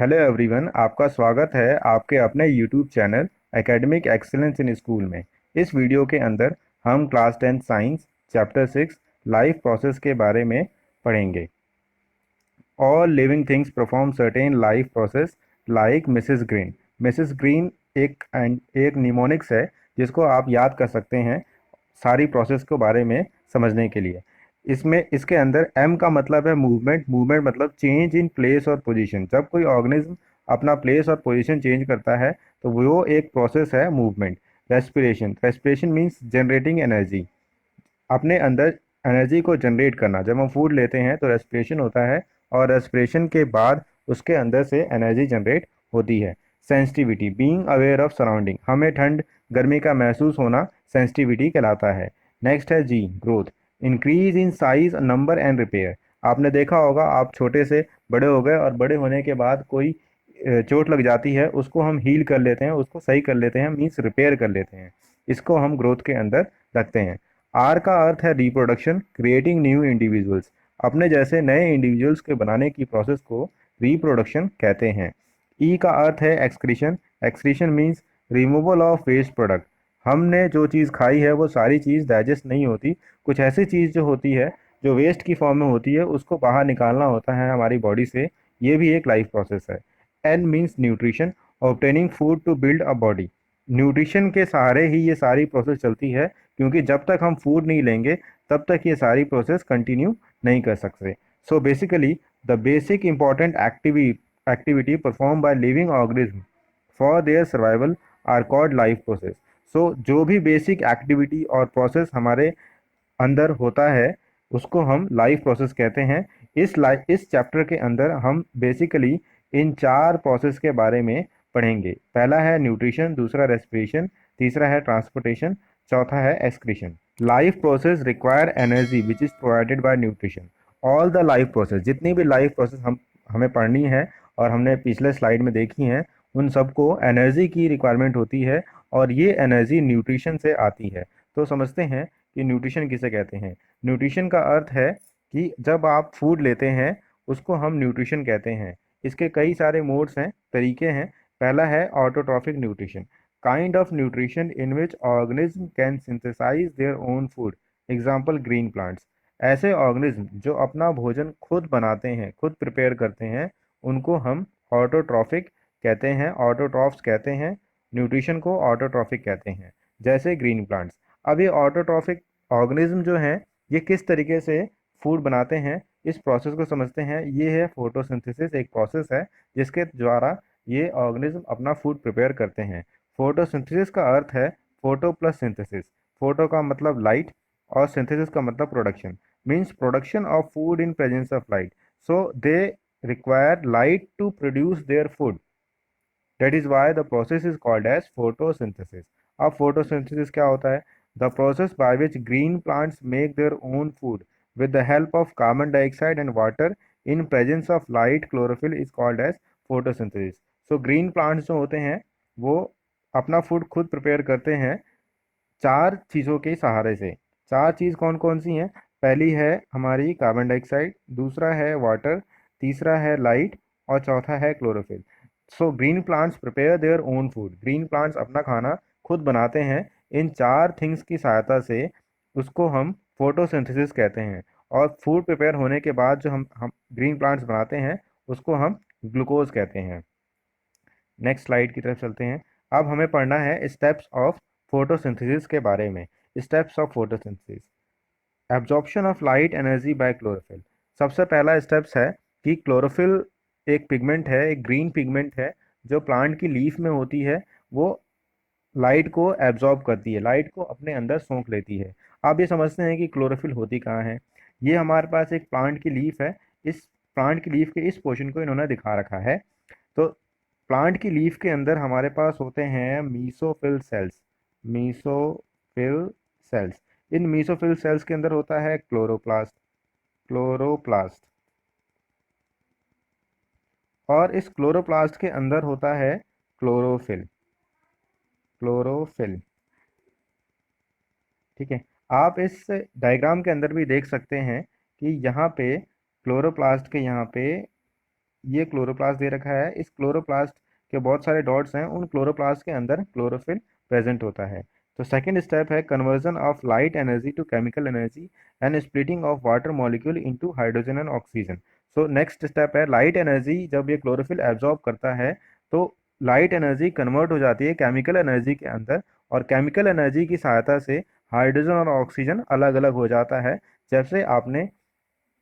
Hello everyone, आपका स्वागत है आपके अपने YouTube channel academic excellence in school में। इस वीडियो के अंदर हम class 10 science chapter 6 life process के बारे में पढ़ेंगे। All living things perform certain life process like Mrs green. Mrs green एक निमोनिक्स है जिसको आप याद कर सकते हैं सारी प्रोसेस के बारे में समझने के लिए। इसमें इसके अंदर एम का मतलब है मूवमेंट। मूवमेंट मतलब चेंज इन प्लेस और पोजीशन। जब कोई ऑर्गेनिज्म अपना प्लेस और पोजीशन चेंज करता है तो वो एक प्रोसेस है movement. Respiration. Respiration means generating energy, अपने अंदर एनर्जी को जनरेट करना। जब हम फूड लेते हैं तो रेस्पिरेशन होता है और रेस्पिरेशन के बाद उसके अंदर से एनर्जी जनरेट होती है। Sensitivity, being aware of surrounding, हमें ठंड गर्मी का महसूस होना सेंसिटिविटी कहलाता है। नेक्स्ट है जी, growth. Increase in size number and repair. आपने देखा होगा आप छोटे से बड़े हो गए और बड़े होने के बाद कोई चोट लग जाती है, उसको हम हील कर लेते हैं, उसको सही कर लेते हैं, मीन्स रिपेयर कर लेते हैं। इसको हम ग्रोथ के अंदर रखते हैं। आर का अर्थ है रिप्रोडक्शन, क्रिएटिंग न्यू इंडिविजुअल्स। अपने जैसे नए इंडिविजुअल्स के बनाने की प्रोसेस को रिप्रोडक्शन कहते हैं। ई का अर्थ है excretion. Excretion means removal of waste product. हमने जो चीज़ खाई है वो सारी चीज़ डाइजेस्ट नहीं होती, कुछ ऐसी चीज़ जो होती है जो वेस्ट की फॉर्म में होती है उसको बाहर निकालना होता है हमारी बॉडी से। ये भी एक लाइफ प्रोसेस है। N means nutrition, obtaining food to build a body. Nutrition के सहारे ही ये सारी प्रोसेस चलती है, क्योंकि जब तक हम फूड नहीं लेंगे तब तक ये सारी प्रोसेस कंटिन्यू नहीं कर सकते। So basically the basic important activity perform by living organism for their survival are called life process. So जो भी बेसिक एक्टिविटी और प्रोसेस हमारे अंदर होता है उसको हम लाइफ प्रोसेस कहते हैं। इस चैप्टर के अंदर हम बेसिकली इन चार प्रोसेस के बारे में पढ़ेंगे। पहला है न्यूट्रिशन, दूसरा रेस्पिरेशन, तीसरा है ट्रांसपोर्टेशन, चौथा है excretion. Life process require energy which is provided by nutrition. All the life process, जितनी भी लाइफ प्रोसेस हम हमें पढ़नी है और हमने पिछले स्लाइड में देखी हैं, उन सबको एनर्जी की रिक्वायरमेंट होती है और ये एनर्जी न्यूट्रिशन से आती है। तो समझते हैं कि न्यूट्रिशन किसे कहते हैं। न्यूट्रिशन का अर्थ है कि जब आप फूड लेते हैं उसको हम न्यूट्रिशन कहते हैं। इसके कई सारे मोड्स हैं, तरीके हैं। पहला है autotrophic nutrition, kind of nutrition in which organism can synthesise their own food. Example green plants. ऐसे ऑर्गेनिज्म जो अपना भोजन खुद बनाते हैं, खुद प्रिपेयर करते हैं, उनको हम ऑटोट्रॉफिक कहते हैं, ऑटोट्रॉफ्स कहते हैं। न्यूट्रिशन को ऑटोट्रॉफिक कहते हैं, जैसे ग्रीन प्लांट्स। अब ये ऑटोट्रॉफिक ऑर्गेनिज्म जो हैं ये किस तरीके से फूड बनाते हैं, इस प्रोसेस को समझते हैं। ये है फोटोसिंथेसिस, एक प्रोसेस है जिसके द्वारा ये ऑर्गेनिज्म अपना फूड प्रिपेयर करते हैं। फोटोसिंथेसिस का अर्थ है फोटो प्लस सिंथेसिस। फोटो का मतलब लाइट और सिंथेसिस का मतलब production, means production of food in presence of light. So they require light to produce their food. That is why the process is called as photosynthesis. अब photosynthesis क्या होता है? The process by which green plants make their own food with the help of carbon dioxide and water in presence of light chlorophyll is called as photosynthesis. So green plants जो होते हैं वो अपना food खुद prepare करते हैं चार चीज़ों के सहारे से। चार चीज़ कौन कौन सी हैं? पहली है हमारी कार्बन डाइऑक्साइड, दूसरा है वाटर, तीसरा है लाइट और चौथा है chlorophyll. So green plants prepare their own food. Green plants अपना खाना खुद बनाते हैं इन चार थिंग्स की सहायता से। उसको हम फोटोसिंथेसिस कहते हैं। और फूड प्रिपेयर होने के बाद जो हम ग्रीन प्लांट्स बनाते हैं उसको हम ग्लूकोज कहते हैं। नेक्स्ट स्लाइड की तरफ चलते हैं। अब हमें पढ़ना है स्टेप्स ऑफ फोटोसिंथेसिस के बारे में। Steps of photosynthesis. Absorption of light energy by chlorophyll. सबसे पहला स्टेप्स है कि क्लोरोफिल एक पिगमेंट है, एक ग्रीन पिगमेंट है जो प्लांट की लीफ में होती है। वो लाइट को एब्जॉर्ब करती है, लाइट को अपने अंदर सोख लेती है। आप ये समझते हैं कि क्लोरोफिल होती कहाँ है? ये हमारे पास एक प्लांट की लीफ है। इस प्लांट की लीफ के इस पोर्शन को इन्होंने दिखा रखा है। तो प्लांट की लीफ के अंदर हमारे पास होते हैं मीसोफिल सेल्स। Mesophyll cells. इन मीसोफिल सेल्स के अंदर होता है क्लोरोप्लास्ट। क्लोरोप्लास्ट। और इस क्लोरोप्लास्ट के अंदर होता है क्लोरोफिल। क्लोरोफिल। ठीक है। आप इस डायग्राम के अंदर भी देख सकते हैं कि यहाँ पे क्लोरोप्लास्ट के यहाँ पे ये क्लोरोप्लास्ट दे रखा है, इस क्लोरोप्लास्ट के बहुत सारे डॉट्स हैं, उन क्लोरोप्लास्ट के अंदर क्लोरोफिल प्रेजेंट होता है। तो सेकंड स्टेप है conversion of light energy to chemical energy and splitting of water molecule into hydrogen and oxygen. So next step है लाइट एनर्जी, जब ये क्लोरोफिल एब्जॉर्ब करता है तो लाइट एनर्जी कन्वर्ट हो जाती है केमिकल एनर्जी के अंदर, और केमिकल एनर्जी की सहायता से हाइड्रोजन और ऑक्सीजन अलग अलग हो जाता है, जैसे आपने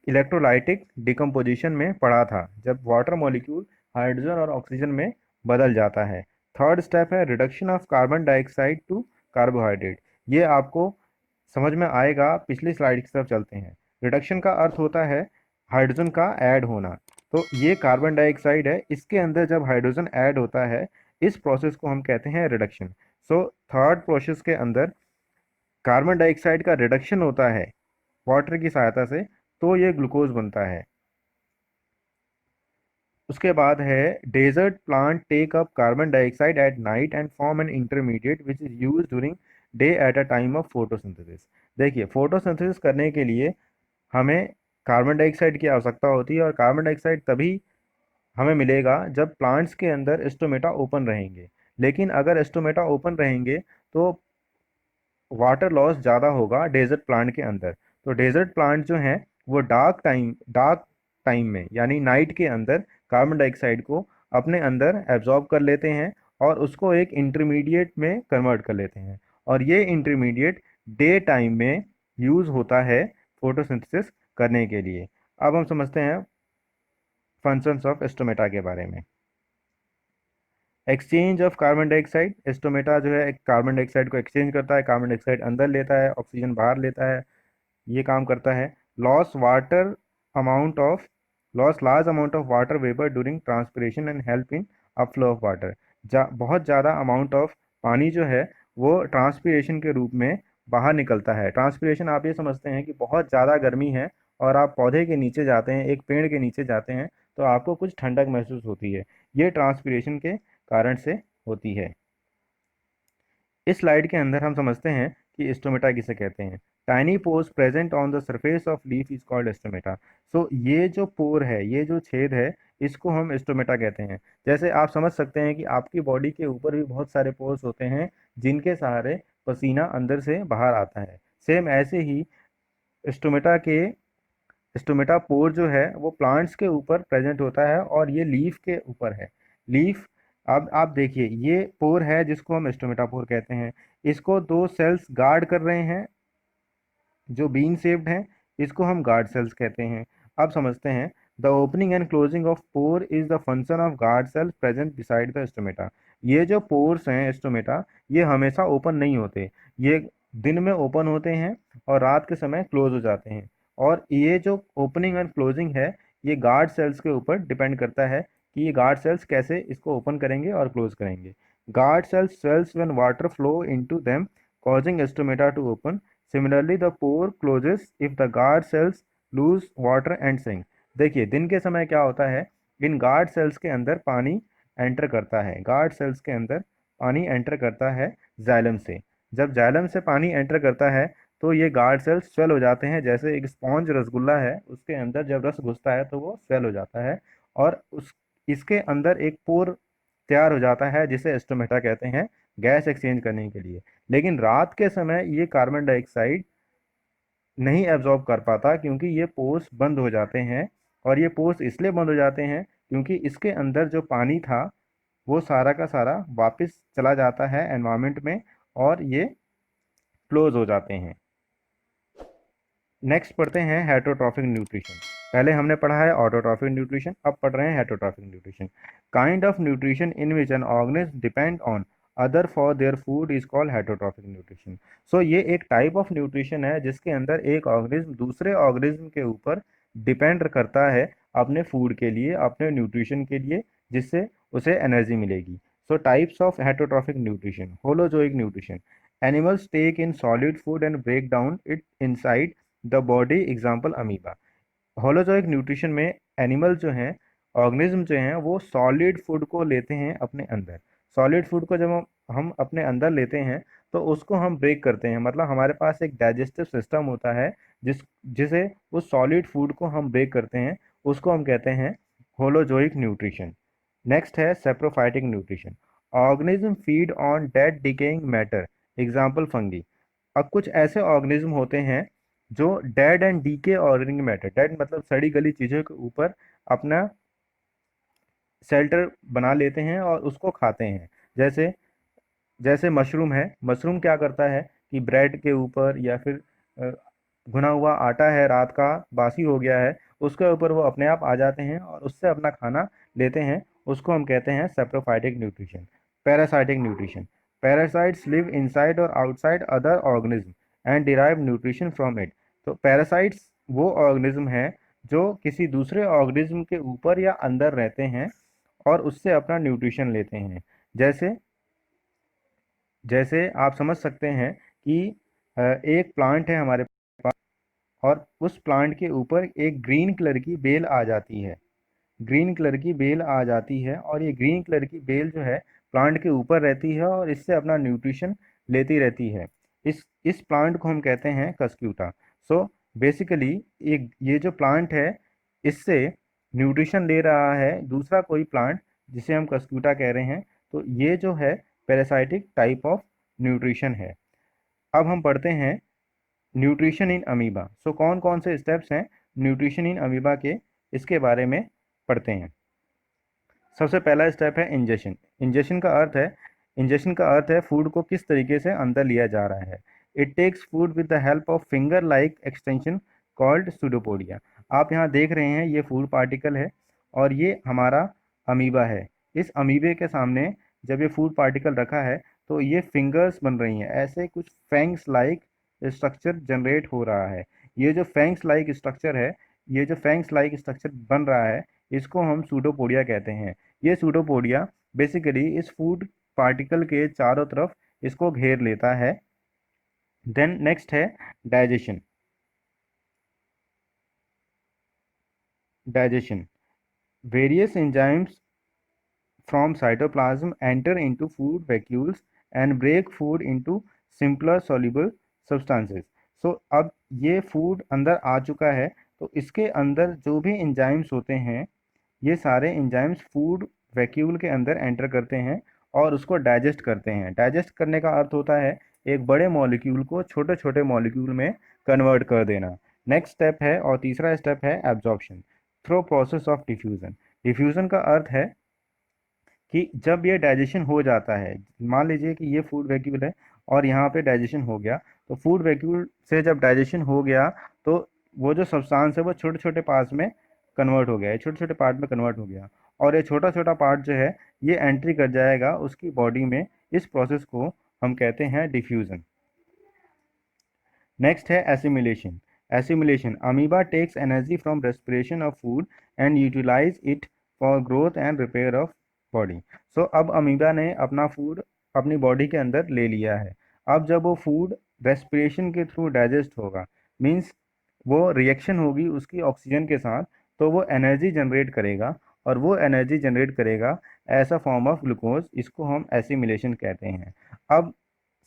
इलेक्ट्रोलाइटिक डिकम्पोजिशन में पढ़ा था, जब वाटर मॉलिक्यूल हाइड्रोजन और ऑक्सीजन में बदल जाता है। थर्ड स्टेप है reduction of carbon dioxide to carbohydrate. ये आपको समझ में आएगा, पिछली स्लाइड की तरफ चलते हैं। रिडक्शन का अर्थ होता है हाइड्रोजन का ऐड होना। तो ये कार्बन डाइऑक्साइड है, इसके अंदर जब हाइड्रोजन ऐड होता है, इस प्रोसेस को हम कहते हैं रिडक्शन। सो थर्ड प्रोसेस के अंदर कार्बन डाइऑक्साइड का रिडक्शन होता है वाटर की सहायता से, तो ये ग्लूकोज बनता है। उसके बाद है desert plant take up carbon dioxide at night and form an intermediate which is use during day at a time of photosynthesis. देखिए, फोटोसिंथेसिस करने के लिए हमें कार्बन डाइऑक्साइड की आवश्यकता होती है, और कार्बन डाइऑक्साइड तभी हमें मिलेगा जब प्लांट्स के अंदर स्टोमेटा ओपन रहेंगे। लेकिन अगर स्टोमेटा ओपन रहेंगे तो वाटर लॉस ज़्यादा होगा डेजर्ट प्लांट के अंदर। तो डेजर्ट प्लांट जो हैं वो डार्क टाइम में यानी नाइट के अंदर कार्बन डाइऑक्साइड को अपने अंदर एब्जॉर्ब कर लेते हैं और उसको एक इंटरमीडिएट में कन्वर्ट कर लेते हैं, और ये इंटरमीडिएट डे टाइम में यूज़ होता है फोटोसिंथेसिस करने के लिए। अब हम समझते हैं फंक्शंस ऑफ स्टोमेटा के बारे में। Exchange of carbon dioxide, stomata जो है कार्बन डाइऑक्साइड को एक्सचेंज करता है, कार्बन डाइऑक्साइड अंदर लेता है, ऑक्सीजन बाहर लेता है, ये काम करता है। Loss water amount of loss large amount of water vapour during transpiration and help in upflow of water. बहुत ज़्यादा अमाउंट ऑफ पानी जो है वो ट्रांसपिरेशन के रूप में बाहर निकलता है। ट्रांसपिरेशन आप ये समझते हैं कि बहुत ज़्यादा गर्मी है और आप पौधे के नीचे जाते हैं, एक पेड़ के नीचे जाते हैं, तो आपको कुछ ठंडक महसूस होती है, ये ट्रांसपिरेशन के कारण से होती है। इस स्लाइड के अंदर हम समझते हैं कि स्टोमेटा किसे कहते हैं। Tiny pores present on the surface of leaf is called stomata. So ये जो पोर है, ये जो छेद है, इसको हम स्टोमेटा कहते हैं। जैसे आप समझ सकते हैं कि आपकी बॉडी के ऊपर भी बहुत सारे पोर्स होते हैं जिनके सहारे पसीना अंदर से बाहर आता है। सेम ऐसे ही स्टोमेटा के स्टोमेटा पोर जो है वो प्लांट्स के ऊपर प्रेजेंट होता है और ये लीफ के ऊपर है। लीफ, अब आप देखिए, ये पोर है जिसको हम स्टोमेटा पोर कहते हैं। इसको दो सेल्स गार्ड कर रहे हैं जो बीन शेप्ड हैं, इसको हम गार्ड सेल्स कहते हैं। अब समझते हैं the opening and closing of pore is the function of guard cells present beside the stomata. ये जो पोर्स हैं स्टोमेटा, ये हमेशा ओपन नहीं होते, ये दिन में ओपन होते हैं और रात के समय क्लोज हो जाते हैं। और ये जो ओपनिंग एंड क्लोजिंग है, ये गार्ड सेल्स के ऊपर डिपेंड करता है कि ये गार्ड सेल्स कैसे इसको ओपन करेंगे और क्लोज करेंगे। Guard cells swells when water flow into them causing stomata to open. Similarly, the pore closes if the guard cells lose water and sink. देखिए, दिन के समय क्या होता है, इन गार्ड सेल्स के अंदर पानी एंटर करता है, गार्ड सेल्स के अंदर पानी एंटर करता है जाइलम से। जब जाइलम से पानी एंटर करता है तो ये गार्ड सेल्स स्वेल हो जाते हैं, जैसे एक स्पॉन्ज रसगुल्ला है, उसके अंदर जब रस घुसता है तो वो स्वेल हो जाता है, और उस इसके अंदर एक पोर तैयार हो जाता है जिसे स्टोमेटा कहते हैं, गैस एक्सचेंज करने के लिए। लेकिन रात के समय ये कार्बन डाइऑक्साइड नहीं एब्जॉर्ब कर पाता क्योंकि ये पोर्स बंद हो जाते हैं, और ये पोर्स इसलिए बंद हो जाते हैं क्योंकि इसके अंदर जो पानी था वो सारा का सारा वापस चला जाता है एनवायरनमेंट में, और ये क्लोज हो जाते हैं। नेक्स्ट पढ़ते हैं हेटरोट्रॉफिक न्यूट्रिशन। पहले हमने पढ़ा है ऑटोट्रॉफिक न्यूट्रिशन, अब पढ़ रहे हैं heterotrophic nutrition. Kind of nutrition in which an organism depend on other for their food is called heterotrophic nutrition. So ये एक टाइप ऑफ न्यूट्रिशन है जिसके अंदर एक ऑर्गेनिज्म दूसरे ऑर्गेनिज्म के ऊपर डिपेंड करता है अपने फूड के लिए, अपने न्यूट्रिशन के लिए, जिससे उसे एनर्जी मिलेगी। So types of heterotrophic nutrition. Holozoic nutrition, animals take in solid food and break down it inside the body, example amoeba. Holozoic nutrition में एनिमल जो हैं, ऑर्गेनिज्म जो हैं, वो सॉलिड फूड को लेते हैं अपने अंदर। सॉलिड फूड को जब हम अपने अंदर लेते हैं तो उसको हम ब्रेक करते हैं, मतलब हमारे पास एक डाइजेस्टिव सिस्टम होता है जिसे उस सॉलिड फूड को हम ब्रेक करते हैं, उसको हम कहते हैं होलोजोइक न्यूट्रिशन। नेक्स्ट है saprophytic nutrition. Organism feed on dead decaying matter, example fungi. अब कुछ ऐसे ऑर्गेनिज्म होते हैं जो dead and decay organic matter, dead मतलब सड़ी गली चीज़ों के ऊपर अपना शेल्टर बना लेते हैं और उसको खाते हैं। जैसे जैसे मशरूम है, मशरूम क्या करता है कि ब्रेड के ऊपर या फिर अ, भुना हुआ आटा है, रात का बासी हो गया है, उसके ऊपर वो अपने आप आ जाते हैं और उससे अपना खाना लेते हैं। उसको हम कहते हैं saprophytic nutrition. Parasitic nutrition. Parasites live inside और outside other organism and derive nutrition from it. तो पैरासाइट्स वो ऑर्गेनिज्म है जो किसी दूसरे ऑर्गेनिज्म के ऊपर या अंदर रहते हैं और उससे अपना न्यूट्रिशन लेते हैं। जैसे जैसे आप समझ सकते हैं कि एक प्लांट है हमारे पास और उस प्लांट के ऊपर एक ग्रीन कलर की बेल आ जाती है। ग्रीन कलर की बेल आ जाती है और ये ग्रीन कलर की बेल जो है प्लांट के ऊपर रहती है और इससे अपना न्यूट्रिशन लेती रहती है। इस प्लांट को हम कहते हैं कस्क्यूटा। सो बेसिकली एक ये जो प्लांट है इससे न्यूट्रिशन ले रहा है दूसरा कोई प्लांट जिसे हम कस्क्यूटा कह रहे हैं। तो ये जो है पैरासाइटिक टाइप ऑफ न्यूट्रिशन है। अब हम पढ़ते हैं न्यूट्रिशन इन अमीबा। सो कौन कौन से स्टेप्स हैं न्यूट्रिशन इन अमीबा के, इसके बारे में पढ़ते हैं। सबसे पहला स्टेप है इंजेशन। इंजेशन का अर्थ है फूड को किस तरीके से अंदर लिया जा रहा है। It takes food with the help of finger like extension called pseudopodia. आप यहाँ देख रहे हैं ये फूड पार्टिकल है और ये हमारा अमीबा है। इस अमीबे के सामने जब ये फूड पार्टिकल रखा है तो ये फिंगर्स बन रही हैं, ऐसे कुछ फैंग्स लाइक स्ट्रक्चर जनरेट हो रहा है। ये जो फैंग्स लाइक स्ट्रक्चर है, ये जो फैंग्स लाइक स्ट्रक्चर बन रहा है इसको हम सूडोपोडिया कहते हैं। ये सूडोपोडिया बेसिकली इस फूड पार्टिकल के चारों तरफ इसको घेर लेता है। देन नेक्स्ट है digestion. Digestion various enzymes from cytoplasm enter into food vacuoles and break food into simpler soluble substances. So अब ये फूड अंदर आ चुका है तो इसके अंदर जो भी एंजाइम्स होते हैं ये सारे एंजाइम्स फूड वैक्यूल के अंदर एंटर करते हैं और उसको डाइजेस्ट करते हैं। डाइजेस्ट करने का अर्थ होता है एक बड़े मॉलिक्यूल को छोटे छोटे मॉलिक्यूल में कन्वर्ट कर देना। नेक्स्ट स्टेप है और तीसरा स्टेप है absorption through process of diffusion. Diffusion का अर्थ है कि जब ये डाइजेशन हो जाता है, मान लीजिए कि ये फूड वैक्यूल है और यहाँ पे डाइजेशन हो गया, तो फूड वैक्यूल से जब डाइजेशन हो गया तो वो जो सब्सटेंस है वो छोटे छोटे पार्ट्स में कन्वर्ट हो गया है, छोटे छोटे पार्ट में कन्वर्ट हो गया और ये छोटा छोटा पार्ट जो है ये एंट्री कर जाएगा उसकी बॉडी में। इस प्रोसेस को हम कहते हैं डिफ्यूज़न। नेक्स्ट है assimilation. Assimilation amoeba takes energy from respiration of food and utilise it for growth and repair of body. So अब अमीबा ने अपना फूड अपनी बॉडी के अंदर ले लिया है। अब जब वो फूड रेस्पिरेशन के थ्रू डाइजेस्ट होगा, मीन्स वो रिएक्शन होगी उसकी ऑक्सीजन के साथ, तो वो एनर्जी जनरेट करेगा और वो एनर्जी जनरेट करेगा ऐसा फॉर्म ऑफ ग्लूकोज, इसको हम एसिमिलेशन कहते हैं। अब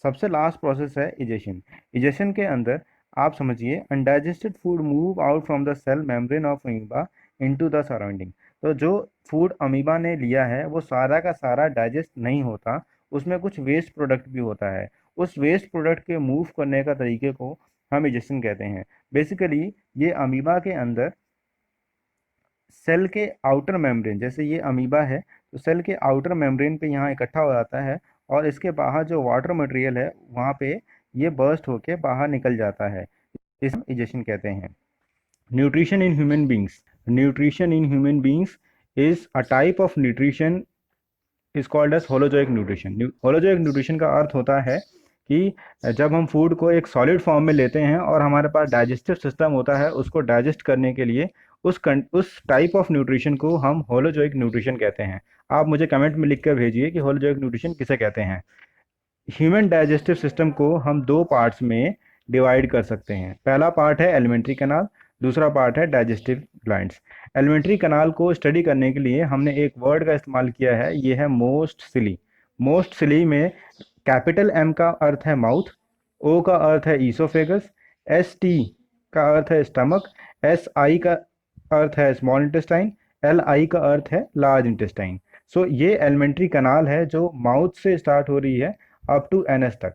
सबसे लास्ट प्रोसेस है इजेशन। इजेशन के अंदर आप समझिए undigested food move out from the cell membrane of amoeba into the surrounding. तो जो फूड अमीबा ने लिया है वो सारा का सारा डाइजेस्ट नहीं होता, उसमें कुछ वेस्ट प्रोडक्ट भी होता है। उस वेस्ट प्रोडक्ट के मूव करने का तरीके को हम इजेशन कहते हैं। बेसिकली ये अमीबा के अंदर सेल के आउटर मेम्ब्रेन, जैसे ये अमीबा है तो सेल के आउटर मेम्ब्रेन पे यहाँ इकट्ठा हो जाता है और इसके बाहर जो वाटर मटेरियल है वहाँ पे ये बर्स्ट होके बाहर निकल जाता है, इस इजेशन कहते हैं। Nutrition in human beings. Nutrition in human beings is a type of nutrition is called as holozoic nutrition. Holozoic nutrition का अर्थ होता है कि जब हम फूड को एक सॉलिड फॉर्म में लेते हैं और हमारे पास डाइजेस्टिव सिस्टम होता है उसको डाइजेस्ट करने के लिए उस टाइप ऑफ न्यूट्रिशन को हम होलोजोइक न्यूट्रिशन कहते हैं। आप मुझे कमेंट में लिख कर भेजिए कि होलोजोइक न्यूट्रिशन किसे कहते हैं। ह्यूमन डाइजेस्टिव सिस्टम को हम दो पार्ट्स में डिवाइड कर सकते हैं। पहला पार्ट है एलिमेंट्री कैनाल, दूसरा पार्ट है डाइजेस्टिव ग्लैंड्स। एलिमेंट्री कैनाल को स्टडी करने के लिए हमने एक वर्ड का इस्तेमाल किया है, ये है मोस्ट सिली। मोस्ट सिली में कैपिटल एम का अर्थ है माउथ, ओ का अर्थ है ईसोफेगस, एस टी का अर्थ है स्टमक, एस आई का अर्थ है स्मॉल इंटेस्टाइन, एल आई का अर्थ है लार्ज इंटेस्टाइन। सो ये एलिमेंट्री कनाल है जो माउथ से स्टार्ट हो रही है अप टू एनएस तक।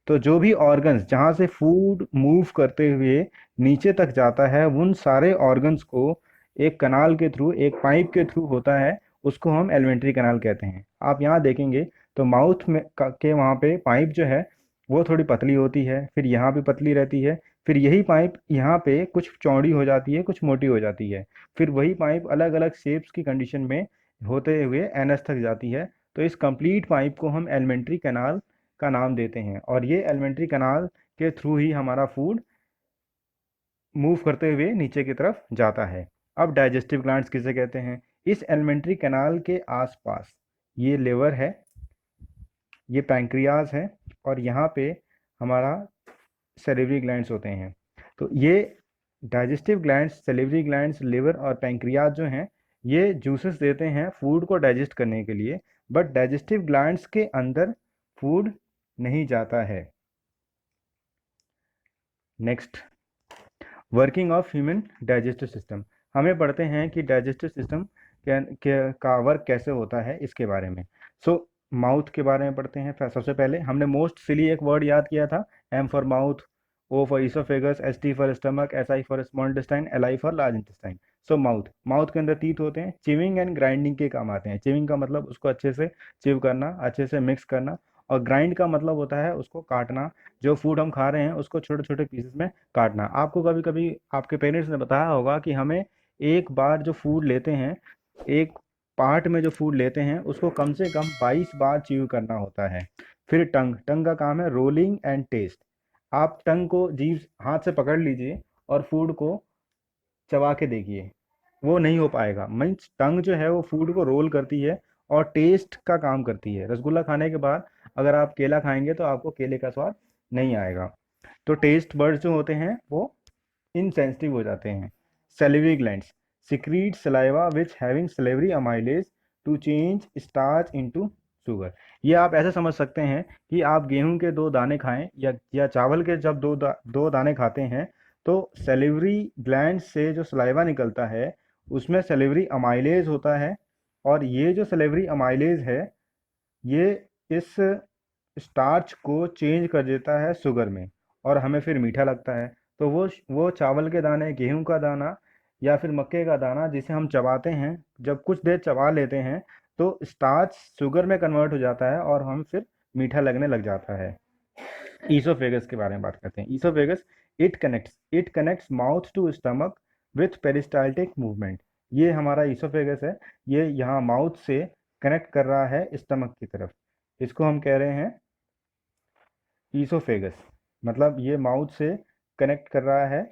तो जो भी ऑर्गन्स जहाँ से फूड मूव करते हुए नीचे तक जाता है, उन सारे ऑर्गन्स को एक कनाल के थ्रू, एक पाइप के थ्रू होता है, उसको हम एलिमेंट्री कनाल कहते हैं। आप यहाँ देखेंगे तो माउथ में के वहाँ पे पाइप जो है वो थोड़ी पतली होती है, फिर यहाँ भी पतली रहती है, फिर यही पाइप यहाँ पे कुछ चौड़ी हो जाती है, कुछ मोटी हो जाती है, फिर वही पाइप अलग अलग शेप्स की कंडीशन में होते हुए एनएस तक जाती है। तो इस कंप्लीट पाइप को हम एलिमेंट्री कैनाल का नाम देते हैं, और ये एलिमेंट्री कैनाल के थ्रू ही हमारा फूड मूव करते हुए नीचे की तरफ जाता है। अब डाइजेस्टिव ग्लैंड्स किसे कहते हैं? इस एलिमेंट्री कैनाल के आसपास ये लिवर है, ये पैंक्रियाज है, और यहाँ पे हमारा सेलिवरी ग्लैंड्स होते हैं। तो ये digestive glands, salivary glands, liver और पैंक्रियाज जो हैं, ये जूसेस देते हैं फूड को डाइजेस्ट करने के लिए, बट डाइजेस्टिव ग्लैंड्स के अंदर फूड नहीं जाता है। Next, working of human digestive system. हमें पढ़ते हैं कि डाइजेस्टिव सिस्टम का वर्क कैसे होता है, इसके बारे में। सो माउथ के बारे में पढ़ते हैं। सबसे पहले हमने मोस्ट सिली एक वर्ड याद किया था, M for mouth, O for oesophagus, S T for stomach, S I for small intestine, L I for large intestine. So mouth, mouth के अंदर टीथ होते हैं, चिविंग एंड ग्राइंडिंग के काम आते हैं। चिविंग का मतलब उसको अच्छे से चिव करना, अच्छे से मिक्स करना, और ग्राइंड का मतलब होता है उसको काटना, जो फूड हम खा रहे हैं उसको छोटे छोटे पीसेस में काटना। आपको कभी कभी आपके पेरेंट्स ने बताया होगा कि हमें एक बार जो फूड लेते हैं, एक पार्ट में जो फूड लेते हैं, उसको कम से कम 22 बार च्यू करना होता है। फिर टंग, टंग का काम है रोलिंग एंड टेस्ट। आप टंग को जीभ हाथ से पकड़ लीजिए और फूड को चबा के देखिए, वो नहीं हो पाएगा। मीन्स टंग जो है वो फूड को रोल करती है और टेस्ट का काम करती है। रसगुल्ला खाने के बाद अगर आप केला खाएंगे तो आपको केले का स्वाद नहीं आएगा। तो टेस्ट बर्ड्स जो होते हैं वो इनसेंसिटिव हो जाते हैं। Salivary glands secrete saliva which having salivary amylase to change starch into sugar। ये आप ऐसे समझ सकते हैं कि आप गेहूं के दो दाने खाएं या चावल के जब दो दाने खाते हैं, तो सेलिवरी ग्लैंड से जो सलाइवा निकलता है उसमें सेलिवरी अमाइलेज होता है, और ये जो सेलिवरी अमाइलेज है ये इस स्टार्च को चेंज कर देता है शुगर में, और हमें फिर मीठा लगता है। तो वो चावल के दाने, गेहूं का दाना या फिर मक्के का दाना जिसे हम चबाते हैं, जब कुछ देर चबा लेते हैं तो स्टार्च शुगर में कन्वर्ट हो जाता है और हम फिर मीठा लगने लग जाता है। ईसोफेगस के बारे में बात करते हैं। Oesophagus, it connects mouth to stomach with peristaltic movement. ये हमारा ईसोफेगस है, ये यहाँ माउथ से कनेक्ट कर रहा है स्टमक की तरफ। इसको हम कह रहे हैं ईसोफेगस, मतलब ये माउथ से कनेक्ट कर रहा है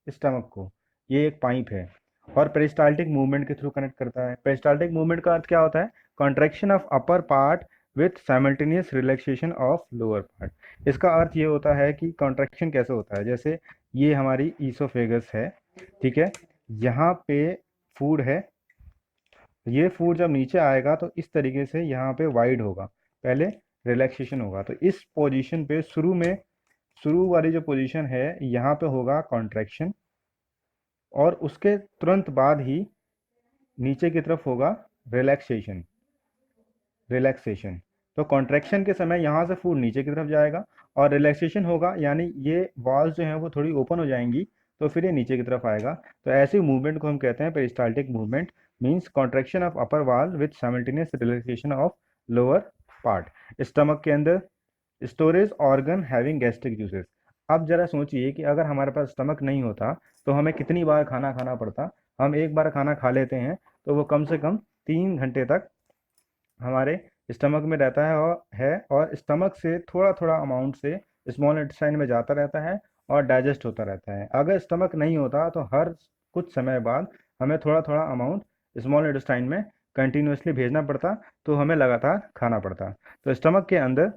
स्टमक को। ये एक पाइप है, और पेरिस्टाल्टिक मूवमेंट के थ्रू कनेक्ट करता है। पेरिस्टाल्टिक मूवमेंट का अर्थ क्या होता है? Contraction of upper part with simultaneous relaxation of lower part. इसका अर्थ ये होता है कि कॉन्ट्रैक्शन कैसे होता है, जैसे ये हमारी ईसोफेगस है, ठीक है, यहाँ पे फूड है, ये फूड जब नीचे आएगा तो इस तरीके से यहाँ पे वाइड होगा, पहले रिलैक्सेशन होगा। तो इस पोजीशन पे शुरू वाली जो पोजीशन है यहाँ पे होगा कॉन्ट्रैक्शन, और उसके तुरंत बाद ही नीचे की तरफ होगा रिलैक्सेशन। रिलैक्सेशन, तो कॉन्ट्रैक्शन के समय यहाँ से फूड नीचे की तरफ जाएगा, और रिलैक्सेशन होगा यानी ये वॉल्स जो हैं वो थोड़ी ओपन हो जाएंगी, तो फिर ये नीचे की तरफ आएगा। तो ऐसी मूवमेंट को हम कहते हैं peristaltic movement, means contraction of upper wall with simultaneous relaxation of lower part. Stomach के अंदर storage organ having gastric juices. अब जरा सोचिए कि अगर हमारे पास स्टमक नहीं होता तो हमें कितनी बार खाना खाना पड़ता। हम एक बार खाना खा लेते हैं तो वो कम से कम 3 घंटे तक हमारे स्टमक में रहता और स्टमक से थोड़ा थोड़ा अमाउंट से स्मॉल इंटेस्टाइन में जाता रहता है और डाइजेस्ट होता रहता है। अगर स्टमक नहीं होता तो हर कुछ समय बाद हमें थोड़ा थोड़ा अमाउंट स्मॉल इंटेस्टाइन में कंटिन्यूसली भेजना पड़ता, तो हमें लगातार खाना पड़ता। तो स्टमक के अंदर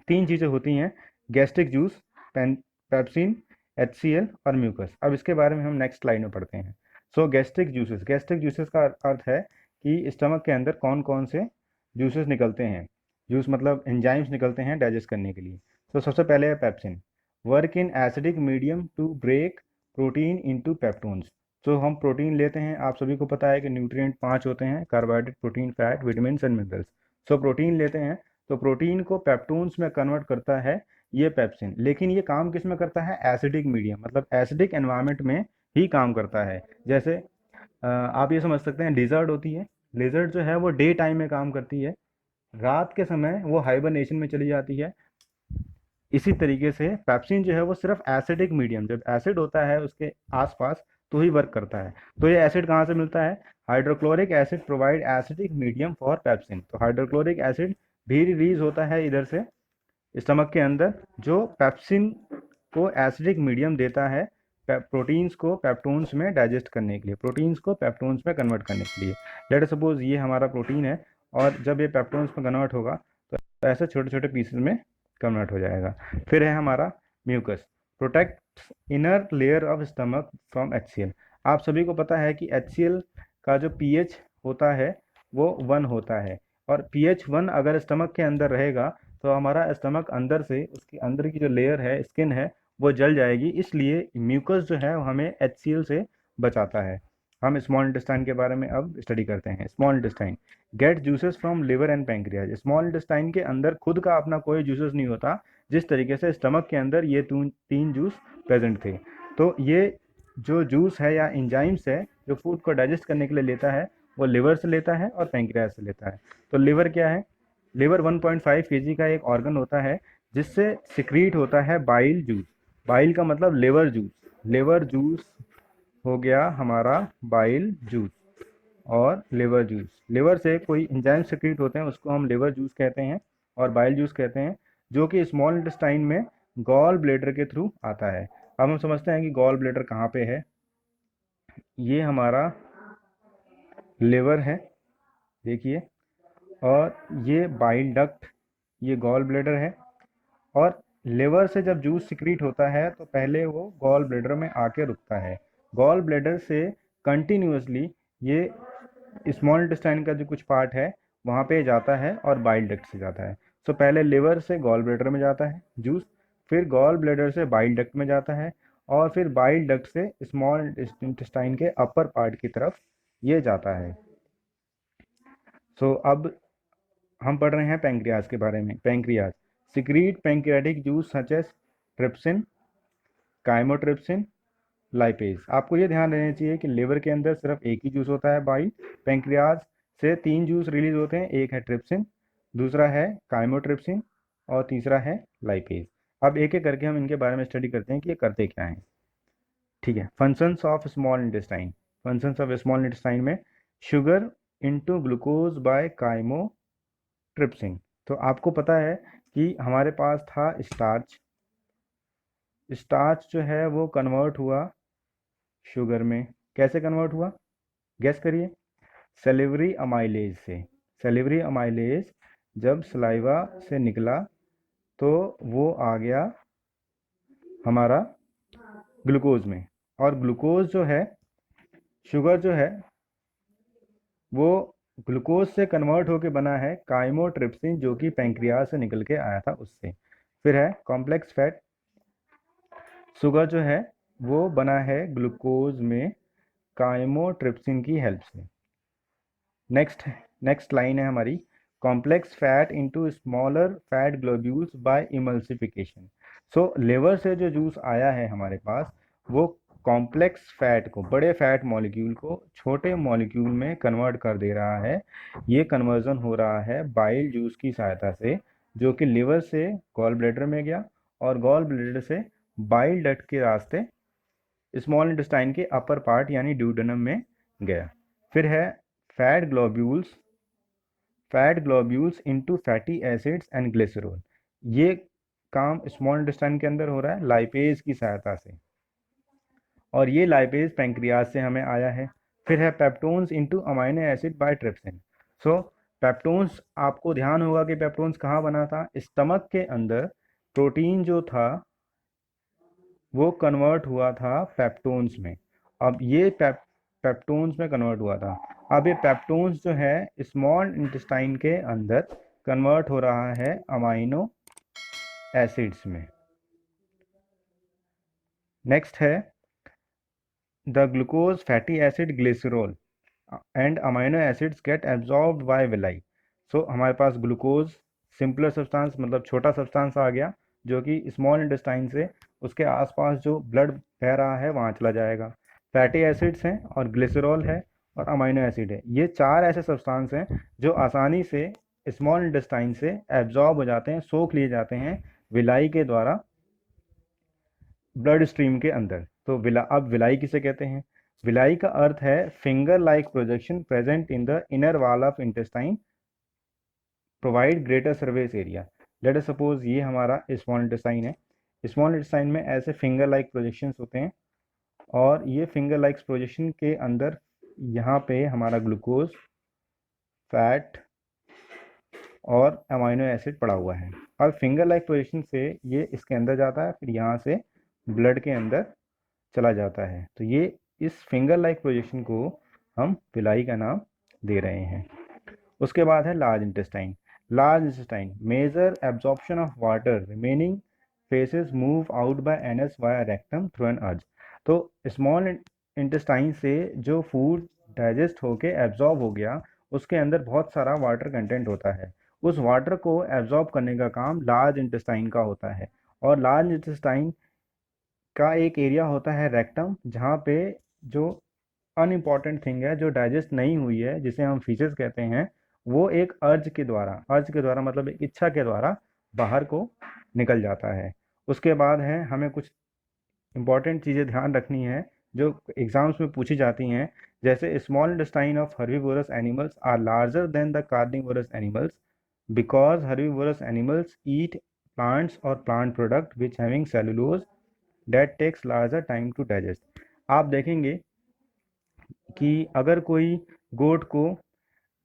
3 चीज़ें होती हैं, गैस्ट्रिक जूस, पेप्सिन, HCl और म्यूकस। अब इसके बारे में हम नेक्स्ट स्लाइड में पढ़ते हैं। सो गैस्ट्रिक जूसेस का अर्थ है कि स्टमक के अंदर कौन कौन से जूसेस निकलते हैं। जूस मतलब एंजाइम्स निकलते हैं डाइजेस्ट करने के लिए। तो सबसे पहले है pepsin, work in acidic medium to break protein into peptones. तो हम प्रोटीन लेते हैं, आप सभी को पता है कि न्यूट्रिएंट 5 होते हैं, carbohydrate, protein, fat, vitamin and minerals. So protein लेते हैं, तो प्रोटीन को पेप्टोन्स में कन्वर्ट करता है ये पेप्सिन। लेकिन ये काम किस में करता है? एसिडिक मीडियम, मतलब एसिडिक एनवायरनमेंट में ही काम करता है। जैसे आप ये समझ सकते हैं, लिजर्ड होती है, लिजर्ड जो है वो डे टाइम में काम करती है, रात के समय वो हाइबरनेशन में चली जाती है। इसी तरीके से पेप्सिन जो है वो सिर्फ एसिडिक मीडियम, जब एसिड होता है उसके आसपास तो ही वर्क करता है। तो ये एसिड कहाँ से मिलता है? Hydrochloric acid provide acidic medium for pepsin. तो हाइड्रोक्लोरिक एसिड भी रिलीज होता है इधर से स्टमक के अंदर, जो पेप्सिन को एसिडिक मीडियम देता है प्रोटीन्स को पेप्टोन्स में डाइजेस्ट करने के लिए, प्रोटीन्स को पेप्टोन्स में कन्वर्ट करने के लिए। लेट सपोज ये हमारा प्रोटीन है, और जब ये पेप्टोन्स में कन्वर्ट होगा तो ऐसे छोटे छोटे पीसेस में कन्वर्ट हो जाएगा। फिर है हमारा mucus, protect inner layer of stomach from HCl। आप सभी को पता है कि HCl का जो pH होता है वो 1 होता है, और pH 1 अगर स्टमक के अंदर रहेगा तो हमारा स्टमक अंदर से, उसके अंदर की जो लेयर है, स्किन है, वो जल जाएगी। इसलिए म्यूकस जो है हमें HCl से बचाता है। हम स्मॉल इंटेस्टाइन के बारे में अब स्टडी करते हैं। Small intestine get juices from liver and pancreas. Small intestine के अंदर खुद का अपना कोई जूसेस नहीं होता, जिस तरीके से स्टमक के अंदर ये 3 जूस प्रेजेंट थे। तो ये जो जूस है या इंजाइम्स है जो फूड को डाइजेस्ट करने के लिए लेता है, वो लिवर से लेता है और पैंक्रियाज से लेता है। तो लिवर क्या है? लिवर 1.5 kg का एक ऑर्गन होता है, जिससे सिक्रीट होता है बाइल जूस। बाइल का मतलब लिवर जूस, लिवर जूस हो गया हमारा बाइल जूस। और लिवर जूस, लिवर से कोई एंजाइम सिक्रीट होते हैं, उसको हम लिवर जूस कहते हैं और बाइल जूस कहते हैं, जो कि स्मॉल इंटेस्टाइन में गॉल ब्लेडर के थ्रू आता है। अब हम समझते हैं कि गॉल ब्लेडर कहाँ पे है। ये हमारा लिवर है, देखिए, और ये बाइल डक्ट, ये गॉल ब्लेडर है। और लिवर से जब जूस सिक्रीट होता है तो पहले वो गॉल ब्लेडर में आके रुकता है। गॉल ब्लेडर से कंटिन्यूसली ये स्मॉल इंटेस्टाइन का जो कुछ पार्ट है वहाँ पे जाता है और बाइल डक्ट से जाता है। सो पहले लिवर से गॉल ब्लेडर में जाता है जूस, फिर गॉल ब्लेडर से बाइल डक्ट में जाता है, और फिर बाइल डक्ट से स्मॉल इंटेस्टाइन के अपर पार्ट की तरफ ये जाता है। सो अब हम पढ़ रहे हैं पैंक्रियाज के बारे में। Pancreas secrete pancreatic juice such as trypsin, chymotrypsin, lipase. आपको ये ध्यान रहना चाहिए कि लिवर के अंदर सिर्फ एक ही जूस होता है बाइल, पैंक्रियाज से 3 जूस रिलीज होते हैं, एक है ट्रिप्सिन, दूसरा है काइमोट्रिप्सिन, और तीसरा है लाइपेज। अब एक एक करके हम इनके बारे में स्टडी करते हैं कि ये करते क्या हैं। ठीक है, functions of small intestine. Functions of small intestine में sugar into glucose by chymotrypsin. तो आपको पता है कि हमारे पास था स्टार्च, स्टार्च जो है वो कन्वर्ट हुआ शुगर में। कैसे कन्वर्ट हुआ? गैस करिए। सेलिवरी अमाइलेज से। सेलिवरी अमाइलेज जब सलाइवा से निकला तो वो आ गया हमारा ग्लूकोज में, और ग्लूकोज जो है, शुगर जो है, वो ग्लूकोज से कन्वर्ट होके बना है काइमोट्रिप्सिन, जो कि पैंक्रियाज से निकल के आया था उससे। फिर है कॉम्प्लेक्स फैट, शुगर जो है वो बना है ग्लूकोज में काइमोट्रिप्सिन की हेल्प से। नेक्स्ट नेक्स्ट लाइन है हमारी, complex fat into smaller fat globules by emulsification. So liver से जो जूस आया है हमारे पास, वो कॉम्प्लेक्स फैट को, बड़े फैट मॉलिक्यूल को छोटे मॉलिक्यूल में कन्वर्ट कर दे रहा है। ये कन्वर्जन हो रहा है बाइल जूस की सहायता से, जो कि लिवर से गॉल ब्लैडर में गया, और गॉल ब्लैडर से बाइल डक्ट के रास्ते स्मॉल इंटेस्टाइन के अपर पार्ट यानी ड्यूडेनम में गया। फिर है fat globules, fat globules into fatty acids and glycerol. ये काम स्मॉल इंटेस्टाइन के अंदर हो रहा है लाइपेज की सहायता से, और ये लाइपेज पैंक्रियाज से हमें आया है। फिर है peptones into amino acid by trypsin. So peptones, आपको ध्यान होगा कि पेप्टोन्स कहाँ बना था? स्टमक के अंदर प्रोटीन जो था वो कन्वर्ट हुआ था पेप्टोन्स में। अब ये पेप्टोन्स में कन्वर्ट हुआ था। अब ये पेप्टोन्स जो है स्मॉल इंटेस्टाइन के अंदर कन्वर्ट हो रहा है अमाइनो एसिड्स में। नेक्स्ट है the glucose, fatty acid, glycerol and amino acids get absorbed by villi. So हमारे पास ग्लूकोज सिंपलर सब्सटेंस मतलब छोटा सब्सटेंस आ गया जो कि स्मॉल इंटेस्टाइन से उसके आसपास जो ब्लड बह रहा है वहाँ चला जाएगा। फैटी एसिड्स हैं और ग्लिसरॉल है और अमाइनो एसिड है। ये चार ऐसे सब्सटेंस हैं जो आसानी से स्मॉल इंटेस्टाइन से एब्जॉर्ब हो जाते हैं, सोख लिए जाते हैं विलाई के द्वारा ब्लड स्ट्रीम के अंदर। तो अब विलाई किसे कहते हैं? विलाई का अर्थ है finger like projection present in the inner wall of intestine provide greater surface area. Let us suppose ये हमारा स्मॉल इंटेस्टाइन है। स्मॉल इंटेस्टाइन में ऐसे फिंगर लाइक प्रोजेक्शंस होते हैं और ये फिंगर लाइक प्रोजेक्शन के अंदर यहाँ पे हमारा ग्लूकोज, फैट और अमाइनो एसिड पड़ा हुआ है। अब फिंगर लाइक पोजीशन से ये इसके अंदर जाता है, फिर यहाँ से ब्लड के अंदर चला जाता है। तो ये इस फिंगर लाइक पोजीशन को हम विलाई का नाम दे रहे हैं। उसके बाद है large intestine. Large intestine major absorption of water remaining faeces move out by anus via rectum through an urge. तो स्मॉल इंटेस्टाइन से जो फूड डाइजेस्ट होके एब्जॉर्ब हो गया उसके अंदर बहुत सारा वाटर कंटेंट होता है। उस वाटर को एब्जॉर्ब करने का काम लार्ज इंटेस्टाइन का होता है। और लार्ज इंटेस्टाइन का एक एरिया होता है रेक्टम, जहाँ पे जो अनइम्पॉर्टेंट थिंग है जो डाइजेस्ट नहीं हुई है जिसे हम फीसेस कहते हैं, वो एक अर्ज के द्वारा मतलब एक इच्छा के द्वारा बाहर को निकल जाता है। उसके बाद है हमें कुछ इंपॉर्टेंट चीज़ें ध्यान रखनी है जो एग्जाम्स में पूछी जाती हैं। जैसे small intestine of herbivorous animals are larger than the carnivorous animals because herbivorous animals eat plants और plant product which having cellulose that takes larger time to digest. आप देखेंगे कि अगर कोई गोट को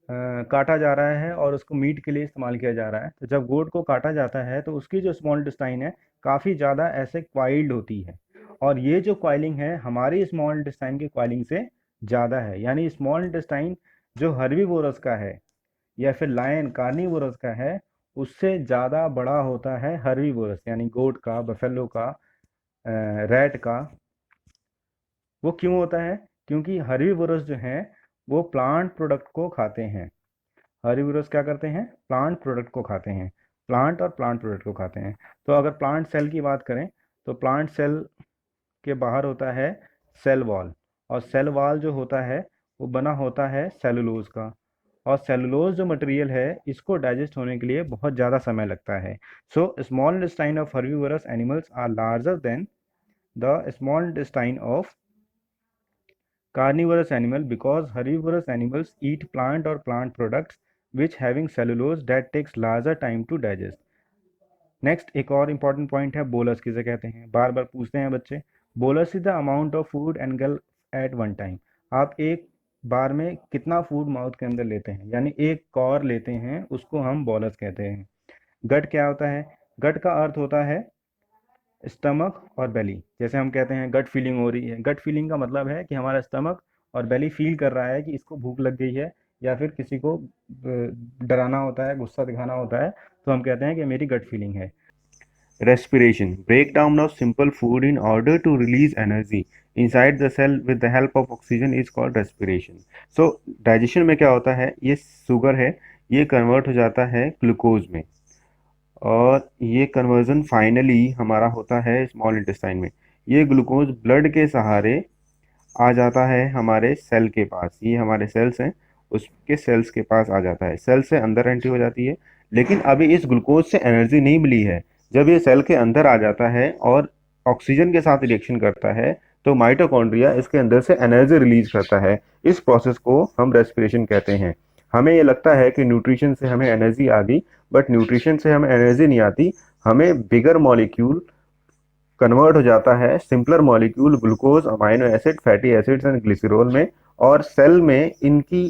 काटा जा रहा है और उसको मीट के लिए इस्तेमाल किया जा रहा है, तो जब गोट को काटा जाता है तो उसकी जो स्मॉल इंटेस्टाइन है काफ़ी ज़्यादा ऐसे क्वाइल्ड होती है। और ये जो क्वाइलिंग है हमारी स्मॉल इंटेस्टाइन की क्वाइलिंग से ज़्यादा है। यानी स्मॉल इंटेस्टाइन जो हर्बीवोरस का है या फिर लायन कार्निवोरस का है उससे ज़्यादा बड़ा होता है हर्बीवोरस यानी गोट का, बफेलो का, रैट का। वो क्यों होता है? क्योंकि हर्बीवोरस जो हैं वो प्लांट प्रोडक्ट को खाते हैं। हर्बीवोरस क्या करते हैं? प्लांट प्रोडक्ट को खाते हैं। प्लांट और प्लांट प्रोडक्ट को खाते हैं। तो अगर प्लांट सेल की बात करें तो प्लांट सेल के बाहर होता है सेल वॉल, और सेल वॉल जो होता है वो बना होता है सेलुलोज का। और सेलुलोज जो मटेरियल है इसको डाइजेस्ट होने के लिए बहुत ज़्यादा समय लगता है। So small intestine of herbivorous animals are larger than the small intestine of carnivorous animal because herbivorous animals eat plant or plant products which having cellulose that takes larger time to digest। Next एक और important point है bolus किसे कहते हैं, बार बार पूछते हैं बच्चे। Bolus is the amount of food engulf at one time. आप एक बार में कितना फूड माउथ के अंदर लेते हैं, यानी एक कौर लेते हैं, उसको हम बोलस कहते हैं। गट क्या होता है? गट का अर्थ होता है स्टमक और बेली। जैसे हम कहते हैं गट फीलिंग हो रही है, गट फीलिंग का मतलब है कि हमारा स्टमक और बेली फील कर रहा है कि इसको भूख लग गई है, या फिर किसी को डराना होता है, गुस्सा दिखाना होता है, तो हम कहते हैं कि मेरी गट फीलिंग है। Respiration, breakdown of simple food in order to release energy inside the cell with the help of oxygen is called respiration। So digestion में क्या होता है, ये शुगर है, ये कन्वर्ट हो जाता है ग्लूकोज में, और ये कन्वर्जन फाइनली हमारा होता है स्मॉल इंटेस्टाइन में। ये ग्लूकोज ब्लड के सहारे आ जाता है हमारे सेल के पास, ये हमारे सेल्स हैं उसके सेल्स के पास आ जाता है, सेल से अंदर एंट्री हो जाती है। लेकिन अभी इस ग्लूकोज से एनर्जी नहीं मिली है। जब ये सेल के अंदर आ जाता है और ऑक्सीजन के साथ रिएक्शन करता है तो माइटोकॉन्ड्रिया इसके अंदर से एनर्जी रिलीज करता है। इस प्रोसेस को हम रेस्पिरेशन कहते हैं। हमें ये लगता है कि न्यूट्रिशन से हमें एनर्जी आ गई, बट न्यूट्रिशन से हमें एनर्जी नहीं आती। हमें बिगर मॉलिक्यूल कन्वर्ट हो जाता है simpler molecule glucose, amino acid, fatty acids and glycerol में, और सेल में इनकी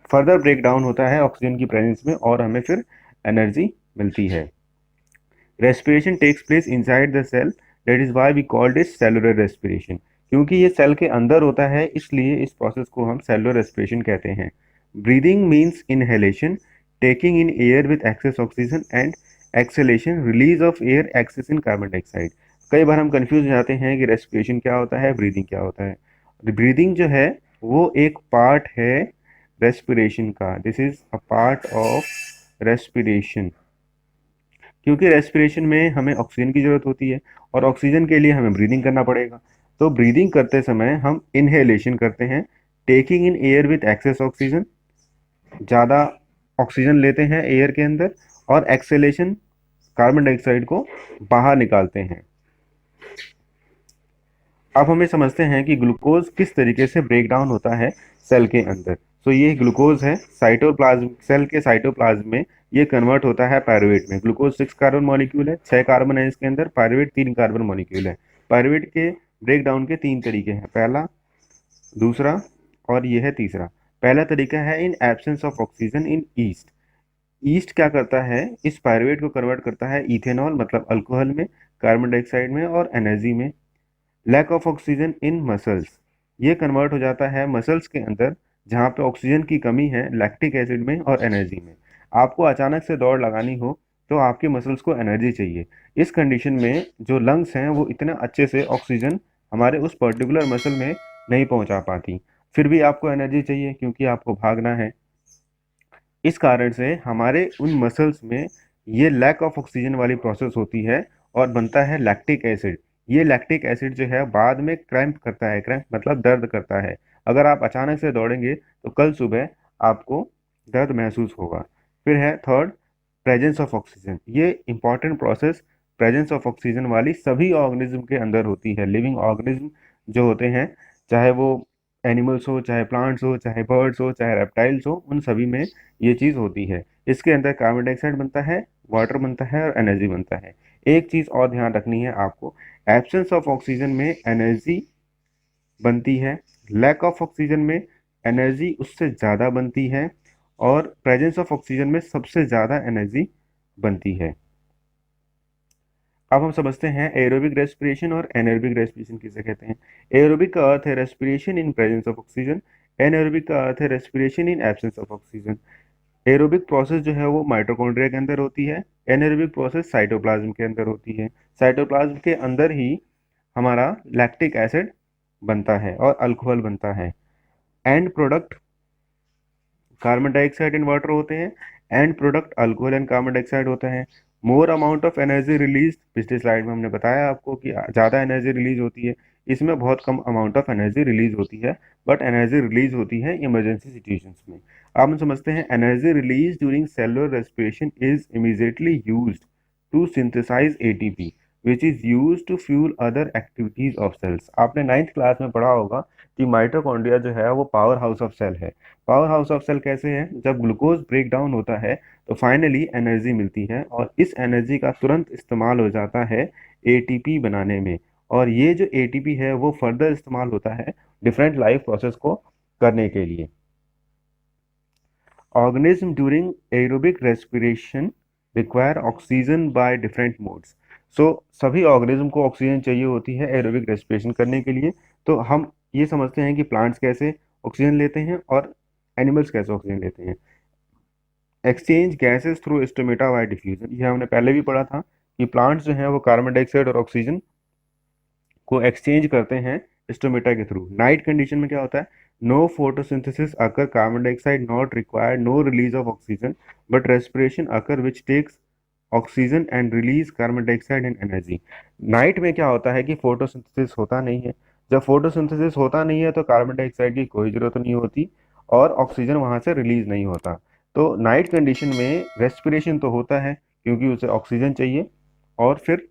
फर्दर ब्रेक डाउन होता है ऑक्सीजन की प्रेजेंस में और हमें फिर एनर्जी मिलती है। Respiration takes place inside the cell, that is why we called it cellular respiration. क्योंकि ये सेल के अंदर होता है इसलिए इस प्रोसेस को हम सेलुलर रेस्पिरेशन कहते हैं। Breathing means inhalation, taking in air with excess oxygen, and exhalation, release of air excess in carbon dioxide. कई बार हम कंफ्यूज हो जाते हैं कि रेस्पिरेशन क्या होता है, ब्रीदिंग क्या होता है। ब्रीदिंग जो है वो एक पार्ट है रेस्पिरेशन का। This is a part of respiration, क्योंकि रेस्पिरेशन में हमें ऑक्सीजन की ज़रूरत होती है और ऑक्सीजन के लिए हमें ब्रीदिंग करना पड़ेगा। तो ब्रीदिंग करते समय हम इनहेलेशन करते हैं, taking in air with access oxygen, ज़्यादा ऑक्सीजन लेते हैं एयर के अंदर, और एक्सेलेशन कार्बन डाइऑक्साइड को बाहर निकालते हैं। अब हमें समझते हैं कि ग्लूकोज किस तरीके से ब्रेक डाउन होता है सेल के अंदर। तो ये ग्लूकोज है, साइटोप्लाज्म, सेल के साइटोप्लाज्म में ये कन्वर्ट होता है पायरुवेट में। ग्लूकोज 6 कार्बन मॉलिक्यूल है, 6 कार्बन है इसके अंदर, पायरुवेट 3 कार्बन मॉलिक्यूल है। पायरुवेट के ब्रेक डाउन के 3 तरीके हैं, पहला, दूसरा और ये है तीसरा। पहला तरीका है in absence of oxygen in east. East क्या करता है, इस पायरुवेट को कन्वर्ट करता है इथेनॉल मतलब अल्कोहल में, कार्बन डाइऑक्साइड में और एनर्जी में। Lack of oxygen in muscles, ये कन्वर्ट हो जाता है मसल्स के अंदर जहाँ पे ऑक्सीजन की कमी है, लैक्टिक एसिड में और एनर्जी में। आपको अचानक से दौड़ लगानी हो तो आपके मसल्स को एनर्जी चाहिए। इस कंडीशन में जो लंग्स हैं वो इतना अच्छे से ऑक्सीजन हमारे उस पर्टिकुलर मसल में नहीं पहुंचा पाती, फिर भी आपको एनर्जी चाहिए क्योंकि आपको भागना है। इस कारण से हमारे उन मसल्स में ये लैक ऑफ ऑक्सीजन वाली प्रोसेस होती है और बनता है लैक्टिक एसिड। ये लैक्टिक एसिड जो है बाद में क्रैम्प करता है, क्रैम्प मतलब दर्द करता है। अगर आप अचानक से दौड़ेंगे तो कल सुबह आपको दर्द महसूस होगा। फिर है थर्ड, प्रेजेंस ऑफ ऑक्सीजन। ये important process presence of oxygen वाली सभी ऑर्गेनिज्म के अंदर होती है। लिविंग ऑर्गेनिज्म जो होते हैं, चाहे वो एनिमल्स हो, चाहे प्लांट्स हो, चाहे बर्ड्स हो, चाहे रेप्टाइल्स हो, उन सभी में ये चीज़ होती है। इसके अंदर कार्बन डाइऑक्साइड बनता है, वाटर बनता है और एनर्जी बनता है। एक चीज़ और ध्यान रखनी है आपको, एब्सेंस ऑफ ऑक्सीजन में एनर्जी बनती है, लैक ऑफ ऑक्सीजन में एनर्जी उससे ज़्यादा बनती है और प्रेजेंस ऑफ ऑक्सीजन में सबसे ज़्यादा एनर्जी बनती है। अब हम समझते हैं एरोबिक रेस्पिरेशन और एनारोबिक रेस्पिरेशन किसे कहते हैं। एरोबिक का अर्थ है respiration in presence of oxygen, anaerobic का अर्थ है respiration in absence of oxygen. Aerobic process जो है वो माइटोकॉन्ड्रिया के अंदर होती है, एनारोबिक प्रोसेस साइटोप्लाज्म के अंदर होती है। साइटोप्लाज्म के अंदर ही हमारा लैक्टिक एसिड बनता है और अल्कोहल बनता है। And product carbon dioxide and water होते हैं, and product alcohol and carbon dioxide होता है। More amount of energy release, पिछली स्लाइड में हमने बताया आपको कि ज़्यादा एनर्जी रिलीज होती है, इसमें बहुत कम अमाउंट ऑफ एनर्जी रिलीज होती है, बट एनर्जी रिलीज होती है इमरजेंसी सिचुएशंस में। अब हम समझते हैं energy release during cellular respiration is immediately used to synthesise ATP which is used to fuel other activities of cells. आपने 9th क्लास में पढ़ा होगा कि माइटोकॉन्ड्रिया जो है वो पावर हाउस ऑफ सेल है। पावर हाउस ऑफ सेल कैसे है, जब ग्लूकोज ब्रेक डाउन होता है तो फाइनली एनर्जी मिलती है और इस एनर्जी का तुरंत इस्तेमाल हो जाता है एटीपी बनाने में, और ये जो एटीपी है वो फर्दर इस्तेमाल होता है डिफरेंट लाइफ प्रोसेस को करने के लिए। Organism during aerobic respiration require oxygen by different modes. So सभी ऑर्गेनिज्म को ऑक्सीजन चाहिए होती है एरोबिक रेस्पिरेशन करने के लिए। तो हम ये समझते हैं कि प्लांट्स कैसे ऑक्सीजन लेते हैं और एनिमल्स कैसे ऑक्सीजन लेते हैं। Exchange gases through stomata bye diffusion, ये हमने पहले भी पढ़ा था कि प्लांट्स जो हैं वो कार्बन डाइऑक्साइड और ऑक्सीजन को एक्सचेंज करते हैं स्टोमेटा के थ्रू। नाइट कंडीशन में क्या होता है, no photosynthesis occur, carbon dioxide not required, no release of oxygen but respiration occur which takes oxygen and release carbon dioxide and energy. Night में क्या होता है कि फोटोसिंथेसिस होता नहीं है। जब फोटोसिंथेसिस होता नहीं है तो कार्बन डाइऑक्साइड की कोई जरूरत नहीं होती और ऑक्सीजन वहां से रिलीज नहीं होता। तो नाइट कंडीशन में रेस्पिरेशन तो होता है क्योंकि उसे ऑक्सीजन चाहिए और फिर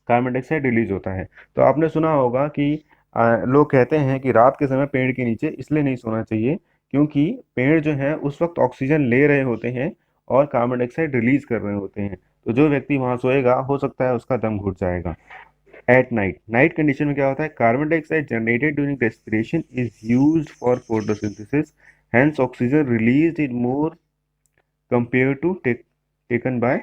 कार्बन डाइऑक्साइड रिलीज होता है। तो आपने सुना होगा कि लोग कहते हैं कि रात के समय पेड़ के नीचे इसलिए नहीं सोना चाहिए क्योंकि पेड़ जो है उस वक्त ऑक्सीजन ले रहे होते हैं और कार्बन डाइऑक्साइड रिलीज कर रहे होते हैं। तो जो व्यक्ति वहां सोएगा हो सकता है उसका दम घुट जाएगा। एट नाइट, नाइट कंडीशन में क्या होता है, carbon dioxide generated during respiration is used for photosynthesis, hence oxygen released in more compare to taken by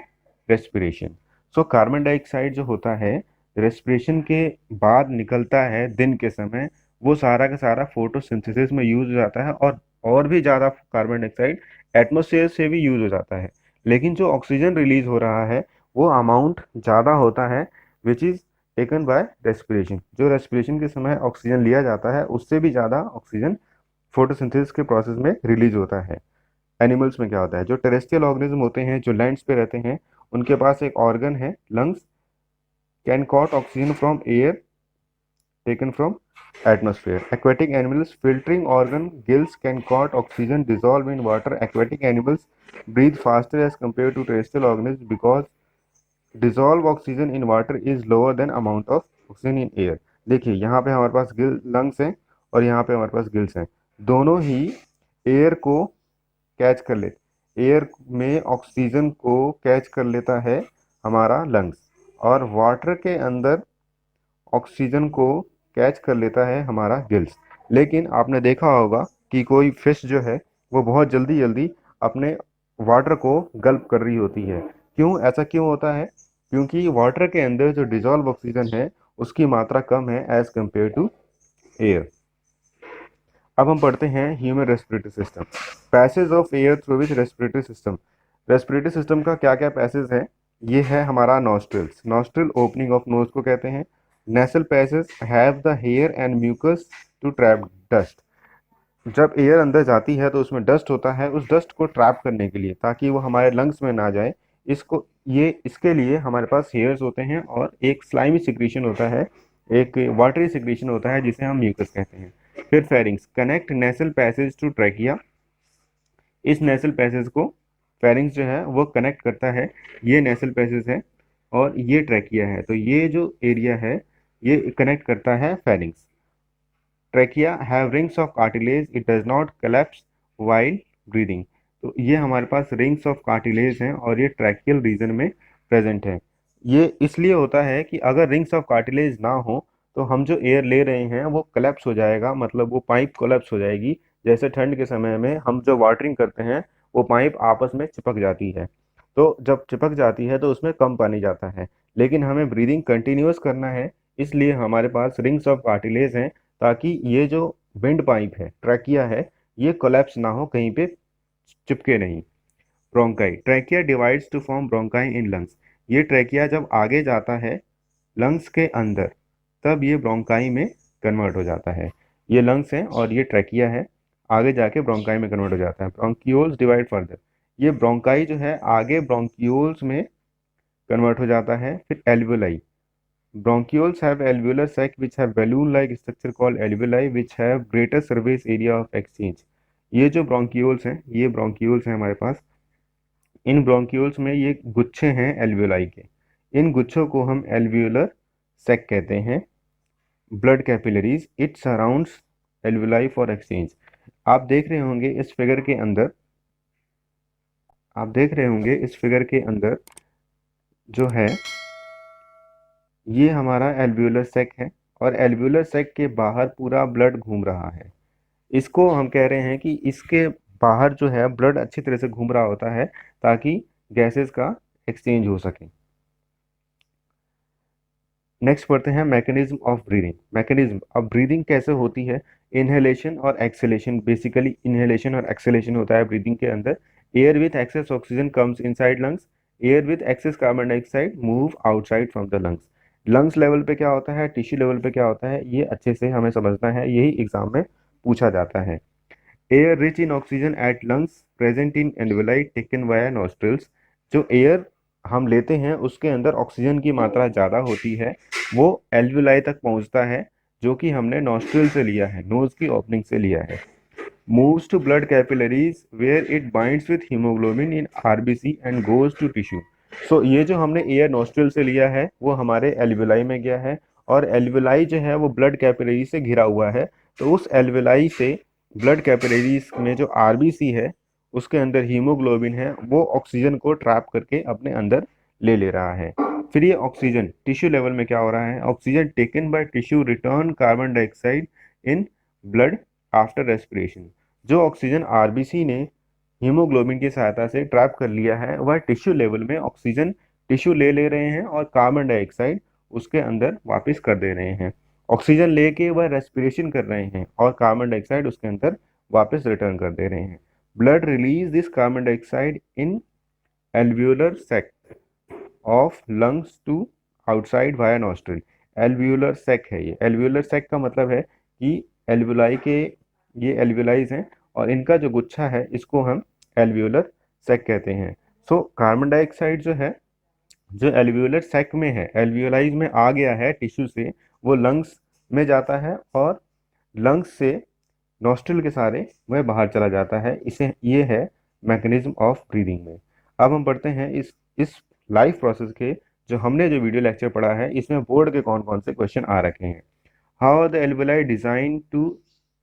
respiration. So carbon dioxide जो होता है रेस्पिरेशन के बाद निकलता है दिन के समय, वो सारा का सारा फोटोसिंथेसिस में यूज हो जाता है और भी ज़्यादा कार्बन डाइऑक्साइड एटमॉस्फेयर से भी यूज हो जाता है। लेकिन जो ऑक्सीजन रिलीज हो रहा है वो अमाउंट ज़्यादा होता है which is taken by respiration, जो रेस्पिरेशन के समय ऑक्सीजन लिया जाता है उससे भी ज़्यादा ऑक्सीजन फोटोसिंथेसिस के प्रोसेस में रिलीज होता है। एनिमल्स में क्या होता है, जो टेरेस्ट्रियल ऑर्गेनिज्म होते हैं, जो लैंड्स पे रहते हैं, उनके पास एक ऑर्गन है lungs, can caught oxygen from air taken from atmosphere. Aquatic animals filtering organ gills can caught oxygen dissolve in water. Aquatic animals breathe faster as compared to terrestrial organisms because dissolve oxygen in water is lower than amount of oxygen in air. देखिए यहाँ पे हमारे पास Gill lungs हैं और यहाँ पे हमारे पास gills हैं, दोनों ही एयर को कैच कर ले, एयर में ऑक्सीजन को कैच कर लेता है हमारा लंग्स, और वाटर के अंदर ऑक्सीजन को कैच कर लेता है हमारा गिल्स। लेकिन आपने देखा होगा कि कोई फिश जो है वो बहुत जल्दी जल्दी अपने वाटर को गल्प कर रही होती है। क्यों, ऐसा क्यों होता है? क्योंकि वाटर के अंदर जो डिजॉल्व ऑक्सीजन है उसकी मात्रा कम है एज कंपेयर टू एयर। अब हम पढ़ते हैं human respiratory system, passage of air through which respiratory system. Respiratory system का क्या क्या पैसेज है? ये है हमारा nostrils, nostril opening of nose को कहते हैं। Nasal passage have the hair and mucus to trap dust. जब एयर अंदर जाती है तो उसमें डस्ट होता है, उस डस्ट को ट्रैप करने के लिए, ताकि वो हमारे लंग्स में ना जाए, इसके लिए हमारे पास हेयर्स होते हैं और एक स्लाइमी सिक्रीशन होता है, एक वाटरी सिक्रीशन होता है जिसे हम म्यूकस कहते हैं। फिर pharynx connect nasal passage to trachea, इस नेसल पैसेज को फेरिंग्स जो है वो कनेक्ट करता है, ये नेसल पैसेज है और ये ट्रैकिया है, तो ये जो एरिया है ये कनेक्ट करता है pharynx. Trachea have rings of cartilage, it does not collapse while breathing, तो ये हमारे पास रिंग्स ऑफ कार्टिलेज हैं और ये ट्रैकियल रीजन में प्रेजेंट है। ये इसलिए होता है कि अगर रिंग्स ऑफ कार्टिलेज ना हो तो हम जो एयर ले रहे हैं वो कोलैप्स हो जाएगा, मतलब वो पाइप कोलैप्स हो जाएगी। जैसे ठंड के समय में हम जो वाटरिंग करते हैं वो पाइप आपस में चिपक जाती है, तो जब चिपक जाती है तो उसमें कम पानी जाता है, लेकिन हमें ब्रीदिंग कंटिन्यूअस करना है, इसलिए हमारे पास रिंग्स ऑफ कार्टिलेज हैं, ताकि ये जो विंड पाइप है, ट्रैकिया है, ये कोलैप्स ना हो, कहीं पे चिपके नहीं। Bronchi, trachea divides to form bronchi in lungs, ये ट्रैकिया जब आगे जाता है लंग्स के अंदर तब ये ब्रोंकाई में कन्वर्ट हो जाता है। ये लंग्स हैं और ये ट्रैकिया है, आगे जाके ब्रोंकाई में कन्वर्ट हो जाता है। ब्रोंक्यूल्स डिवाइड फर्दर, ये ब्रोंकाई जो है आगे ब्रोंक्यूल्स में कन्वर्ट हो जाता है। फिर alveoli, bronchioles have alveolar sac which have balloon-like structure called alveoli which have greater surface area of exchange। ये जो bronchioles हैं, ये bronchioles हैं हमारे पास, इन bronchioles में ये गुच्छे हैं alveoli के, इन गुच्छों को हम alveolar sac कहते हैं। blood capillaries, it surrounds alveoli for exchange। आप देख रहे होंगे इस फिगर के अंदर, आप देख रहे होंगे इस फिगर के अंदर जो है ये हमारा एल्वियोलर सेक है, और एल्वियोलर सेक के बाहर पूरा ब्लड घूम रहा है। इसको हम कह रहे हैं कि इसके बाहर जो है ब्लड अच्छी तरह से घूम रहा होता है ताकि गैसेस का एक्सचेंज हो सके। नेक्स्ट पढ़ते हैं मैकेनिज्म ऑफ ब्रीदिंग। मैकेनिज्म, अब ब्रीदिंग कैसे होती है? इनहेलेशन और एक्सेलेशन, बेसिकली इनहेलेशन और एक्सेलेशन होता है ब्रीदिंग के अंदर। Air with access oxygen comes inside lungs, air with access carbon dioxide move outside from the lungs. Lungs level पे क्या होता है, टिश्यू लेवल पे क्या होता है, ये अच्छे से हमें समझना है, यही एग्जाम में पूछा जाता है। Air rich in oxygen at lungs present in alveoli taken via nostrils, जो एयर हम लेते हैं उसके अंदर ऑक्सीजन की मात्रा ज़्यादा होती है, वो एल्वेलाई तक पहुंचता है, जो कि हमने नॉस्ट्रिल से लिया है, नोज की ओपनिंग से लिया है। Moves to blood capillaries where it binds with haemoglobin in RBC and goes to tissue. So ये जो हमने एयर नॉस्ट्रिल से लिया है वो हमारे एल्वेलाई में गया है, और एल्वेलाई जो है वो ब्लड कैपिलरी से घिरा हुआ है, तो उस एल्वेलाई से ब्लड कैपिलरीज में जो आरबीसी है उसके अंदर हीमोग्लोबिन है, वो ऑक्सीजन को ट्रैप करके अपने अंदर ले रहा है। फिर ये ऑक्सीजन टिश्यू लेवल में क्या हो रहा है, oxygen taken by tissue return carbon dioxide in blood after respiration. जो ऑक्सीजन आरबीसी ने हीमोग्लोबिन की सहायता से ट्रैप कर लिया है वह टिश्यू लेवल में ऑक्सीजन टिश्यू ले रहे हैं और कार्बन डाइऑक्साइड उसके अंदर वापस कर दे रहे हैं। ऑक्सीजन लेके वह रेस्पिरेशन कर रहे हैं और कार्बन डाइऑक्साइड उसके अंदर वापस रिटर्न कर दे रहे हैं। Blood release this carbon dioxide in alveolar sac of lungs to outside via nostril। Alveolar sac है। ये एल्वियोलर सैक का मतलब है कि एल्वियोलाई के, ये एल्वियोलाइज हैं और इनका जो गुच्छा है इसको हम एल्वियोलर सैक कहते हैं। सो कार्बन डाइऑक्साइड जो है, जो एल्वियोलर सैक में है, एल्वियोलाइज में आ गया है टिश्यू से, वो लंग्स में जाता है और लंग्स से नॉस्ट्रिल के सारे वह बाहर चला जाता है। इसे ये है मैकेनिज्म ऑफ ब्रीदिंग में। अब हम पढ़ते हैं इस लाइफ प्रोसेस के, जो हमने जो वीडियो लेक्चर पढ़ा है इसमें बोर्ड के कौन कौन से क्वेश्चन आ रखे हैं। How are the alveoli design to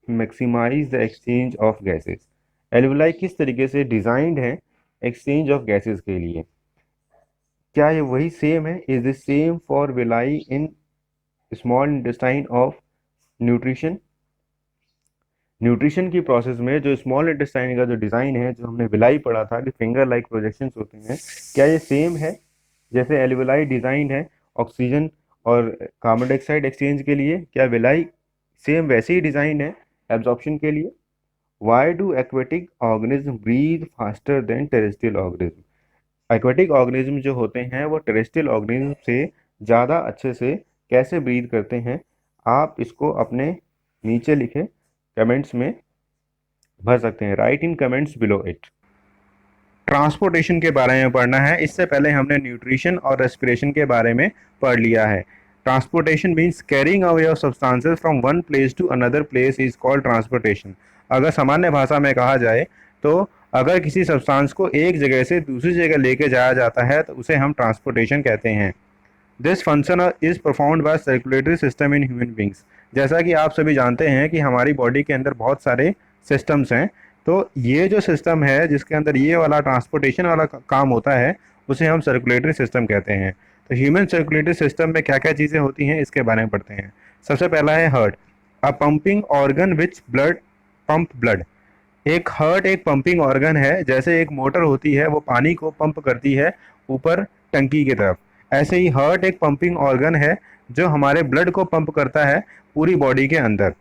maximise the exchange of gases. Alveoli किस तरीके से डिजाइंड है एक्सचेंज ऑफ गैसेस के लिए। क्या ये वही सेम है, is the same for villi in small intestine of nutrition. Nutrition की प्रोसेस में जो स्मॉल इंटेस्टाइन का जो डिज़ाइन है, जो हमने विलाई पढ़ा था कि फिंगर लाइक प्रोजेक्शंस होते हैं, क्या ये सेम है जैसे एल्वियोलाई डिज़ाइन है ऑक्सीजन और कार्बन डाइऑक्साइड एक्सचेंज के लिए? क्या विलाई सेम वैसे ही डिज़ाइन है एब्जॉर्प्शन के लिए? Why do aquatic organism breathe faster than terrestrial organism. Aquatic organism जो होते हैं वो टेरेस्ट्रियल ऑर्गेनिज्म से ज़्यादा अच्छे से कैसे ब्रीथ करते हैं? आप इसको अपने नीचे लिखे कमेंट्स में भर सकते हैं। Right in comments below it. Transportation के बारे में पढ़ना है। इससे पहले हमने न्यूट्रिशन और रेस्पिरेशन के बारे में पढ़ लिया है। Transportation means carrying away of substances from one place to another place is called transportation. अगर सामान्य भाषा में कहा जाए तो अगर किसी सब्सटेंस को एक जगह से दूसरी जगह लेके जाया जाता है तो उसे हम ट्रांसपोर्टेशन कहते हैं। This function is performed by circulatory system in human beings. जैसा कि आप सभी जानते हैं कि हमारी बॉडी के अंदर बहुत सारे सिस्टम्स हैं, तो ये जो सिस्टम है जिसके अंदर ये वाला ट्रांसपोर्टेशन वाला काम होता है उसे हम सर्कुलेटरी सिस्टम कहते हैं। तो ह्यूमन सर्कुलेटरी सिस्टम में क्या क्या चीज़ें होती हैं इसके बारे में पढ़ते हैं। सबसे पहला है heart, a pumping organ which blood pump blood. एक हार्ट एक पंपिंग ऑर्गन है, जैसे एक मोटर होती है वो पानी को पंप करती है ऊपर टंकी की तरफ, ऐसे ही हार्ट एक पंपिंग ऑर्गन है जो हमारे ब्लड को पंप करता है पूरी बॉडी के अंदर।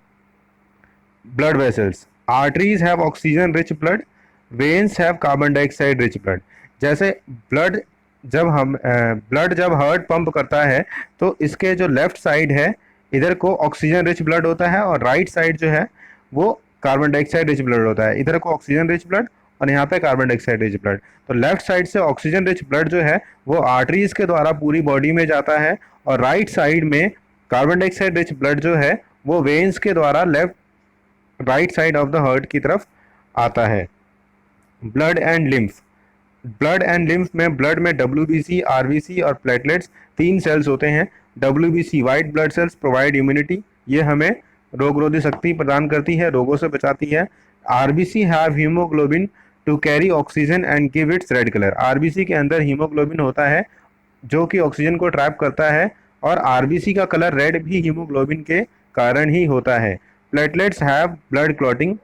Blood vessels, arteries have oxygen rich blood, veins have carbon dioxide rich blood. जैसे ब्लड जब हार्ट पंप करता है तो इसके जो लेफ्ट साइड है इधर को ऑक्सीजन रिच ब्लड होता है और राइट साइड जो है वो कार्बन डाइऑक्साइड रिच ब्लड होता है। इधर को ऑक्सीजन रिच ब्लड और यहाँ पे कार्बन डाइऑक्साइड रिच ब्लड। तो लेफ्ट साइड से ऑक्सीजन रिच ब्लड जो है वो आर्टरीज के द्वारा पूरी बॉडी में जाता है और राइट साइड में कार्बन डाइऑक्साइड रिच ब्लड जो है वो वेन्स के द्वारा right side of the heart की तरफ आता है। Blood and lymph, blood and lymph में ब्लड में WBC, RBC और प्लेटलेट्स 3 सेल्स होते हैं। WBC white blood cells provide immunity, ये हमें रोग रोधी शक्ति प्रदान करती है, रोगों से बचाती है। RBC have haemoglobin to carry oxygen and give its red colour. RBC के अंदर हीमोग्लोबिन होता है जो कि ऑक्सीजन को ट्रैप करता है और RBC का कलर रेड भी हीमोग्लोबिन के कारण ही होता है। Platelets have blood clotting,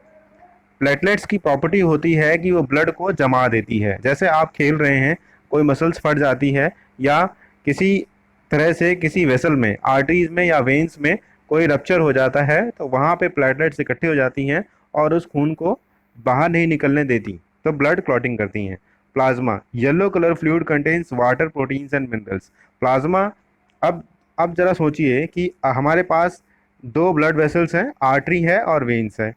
platelets की प्रॉपर्टी होती है कि वो ब्लड को जमा देती है। जैसे आप खेल रहे हैं, कोई मसल्स फट जाती है या किसी तरह से किसी वेसल में, आर्टरीज में या वेन्स में कोई रप्चर हो जाता है तो वहाँ पे प्लेटलेट्स इकट्ठी हो जाती हैं और उस खून को बाहर नहीं निकलने देती, तो ब्लड क्लॉटिंग करती हैं। Plasma, yellow colour fluid contains water, proteins and minerals. Plasma, अब जरा सोचिए कि हमारे पास 2 ब्लड वेसल्स हैं, आर्टरी है और वेन्स है।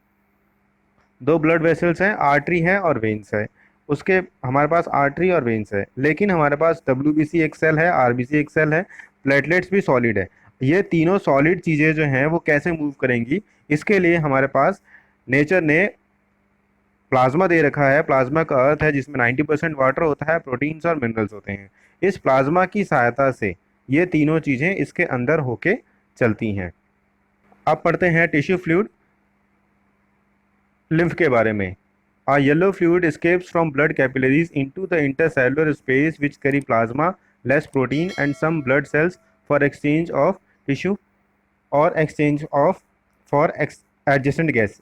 2 ब्लड वेसल्स हैं, आर्टरी है और वेन्स है। उसके हमारे पास आर्टरी और वेन्स है, लेकिन हमारे पास WBC एक सेल है, RBC एक सेल है, प्लेटलेट्स भी सॉलिड है। ये तीनों सॉलिड चीज़ें जो हैं वो कैसे मूव करेंगी, इसके लिए हमारे पास नेचर ने प्लाज्मा दे रखा है। प्लाज्मा का अर्थ है जिसमें 90% वाटर होता है, प्रोटीन्स और मिनरल्स होते हैं। इस प्लाज्मा की सहायता से ये तीनों चीज़ें इसके अंदर होके चलती हैं। अब पढ़ते हैं टिश्यू फ्लूइड, लिम्फ के बारे में। A yellow fluid escapes from blood capillaries into the intercellular space which carry plasma, less protein and some blood cells for exchange of tissue or exchange of for adjacent gas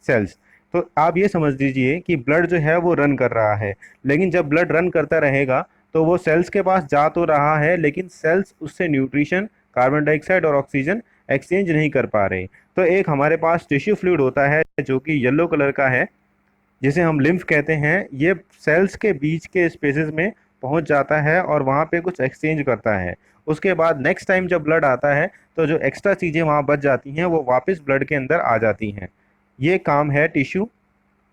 cells। तो आप ये समझ लीजिए कि blood जो है वो run कर रहा है, लेकिन जब ब्लड रन करता रहेगा तो वो सेल्स के पास जा तो रहा है लेकिन सेल्स उससे न्यूट्रिशन, कार्बन डाइऑक्साइड और ऑक्सीजन एक्सचेंज नहीं कर पा रहे। तो एक हमारे पास टिश्यू फ्लूइड होता है जो कि येलो कलर का है, जिसे हम लिम्फ कहते हैं। ये सेल्स के बीच के स्पेसेस में पहुंच जाता है और वहाँ पे कुछ एक्सचेंज करता है। उसके बाद नेक्स्ट टाइम जब ब्लड आता है तो जो एक्स्ट्रा चीज़ें वहाँ बच जाती हैं वो वापस ब्लड के अंदर आ जाती हैं। ये काम है टिश्यू,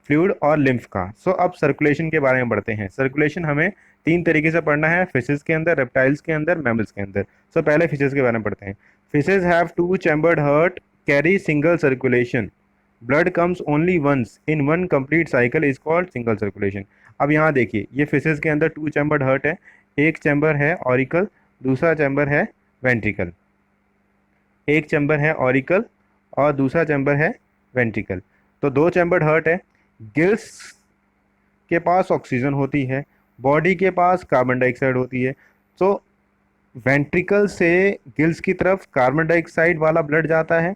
फ्लूइड और लिम्फ का। सो अब सर्कुलेशन के बारे में बढ़ते हैं। सर्कुलेशन हमें तीन तरीके से पढ़ना है, फिशेस के अंदर, रेप्टाइल्स के अंदर, मैमल्स के अंदर। सो पहले फिशेस के बारे में पढ़ते हैं। Fishes have two chambered heart, carry single circulation, blood comes only once in one complete cycle is called single circulation. अब यहाँ देखिए, ये फिशेस के अंदर टू चैम्बर्ड हार्ट है, एक चैम्बर है ऑरिकल, दूसरा चैम्बर है वेंट्रिकल। एक चैम्बर है ऑरिकल और दूसरा चैम्बर है वेंट्रिकल। तो दो चैम्बर्ड हार्ट है। गिल्स के पास ऑक्सीजन होती है, बॉडी के पास कार्बन डाइऑक्साइड होती है। तो वेंट्रिकल से गिल्स की तरफ कार्बन डाइऑक्साइड वाला ब्लड जाता है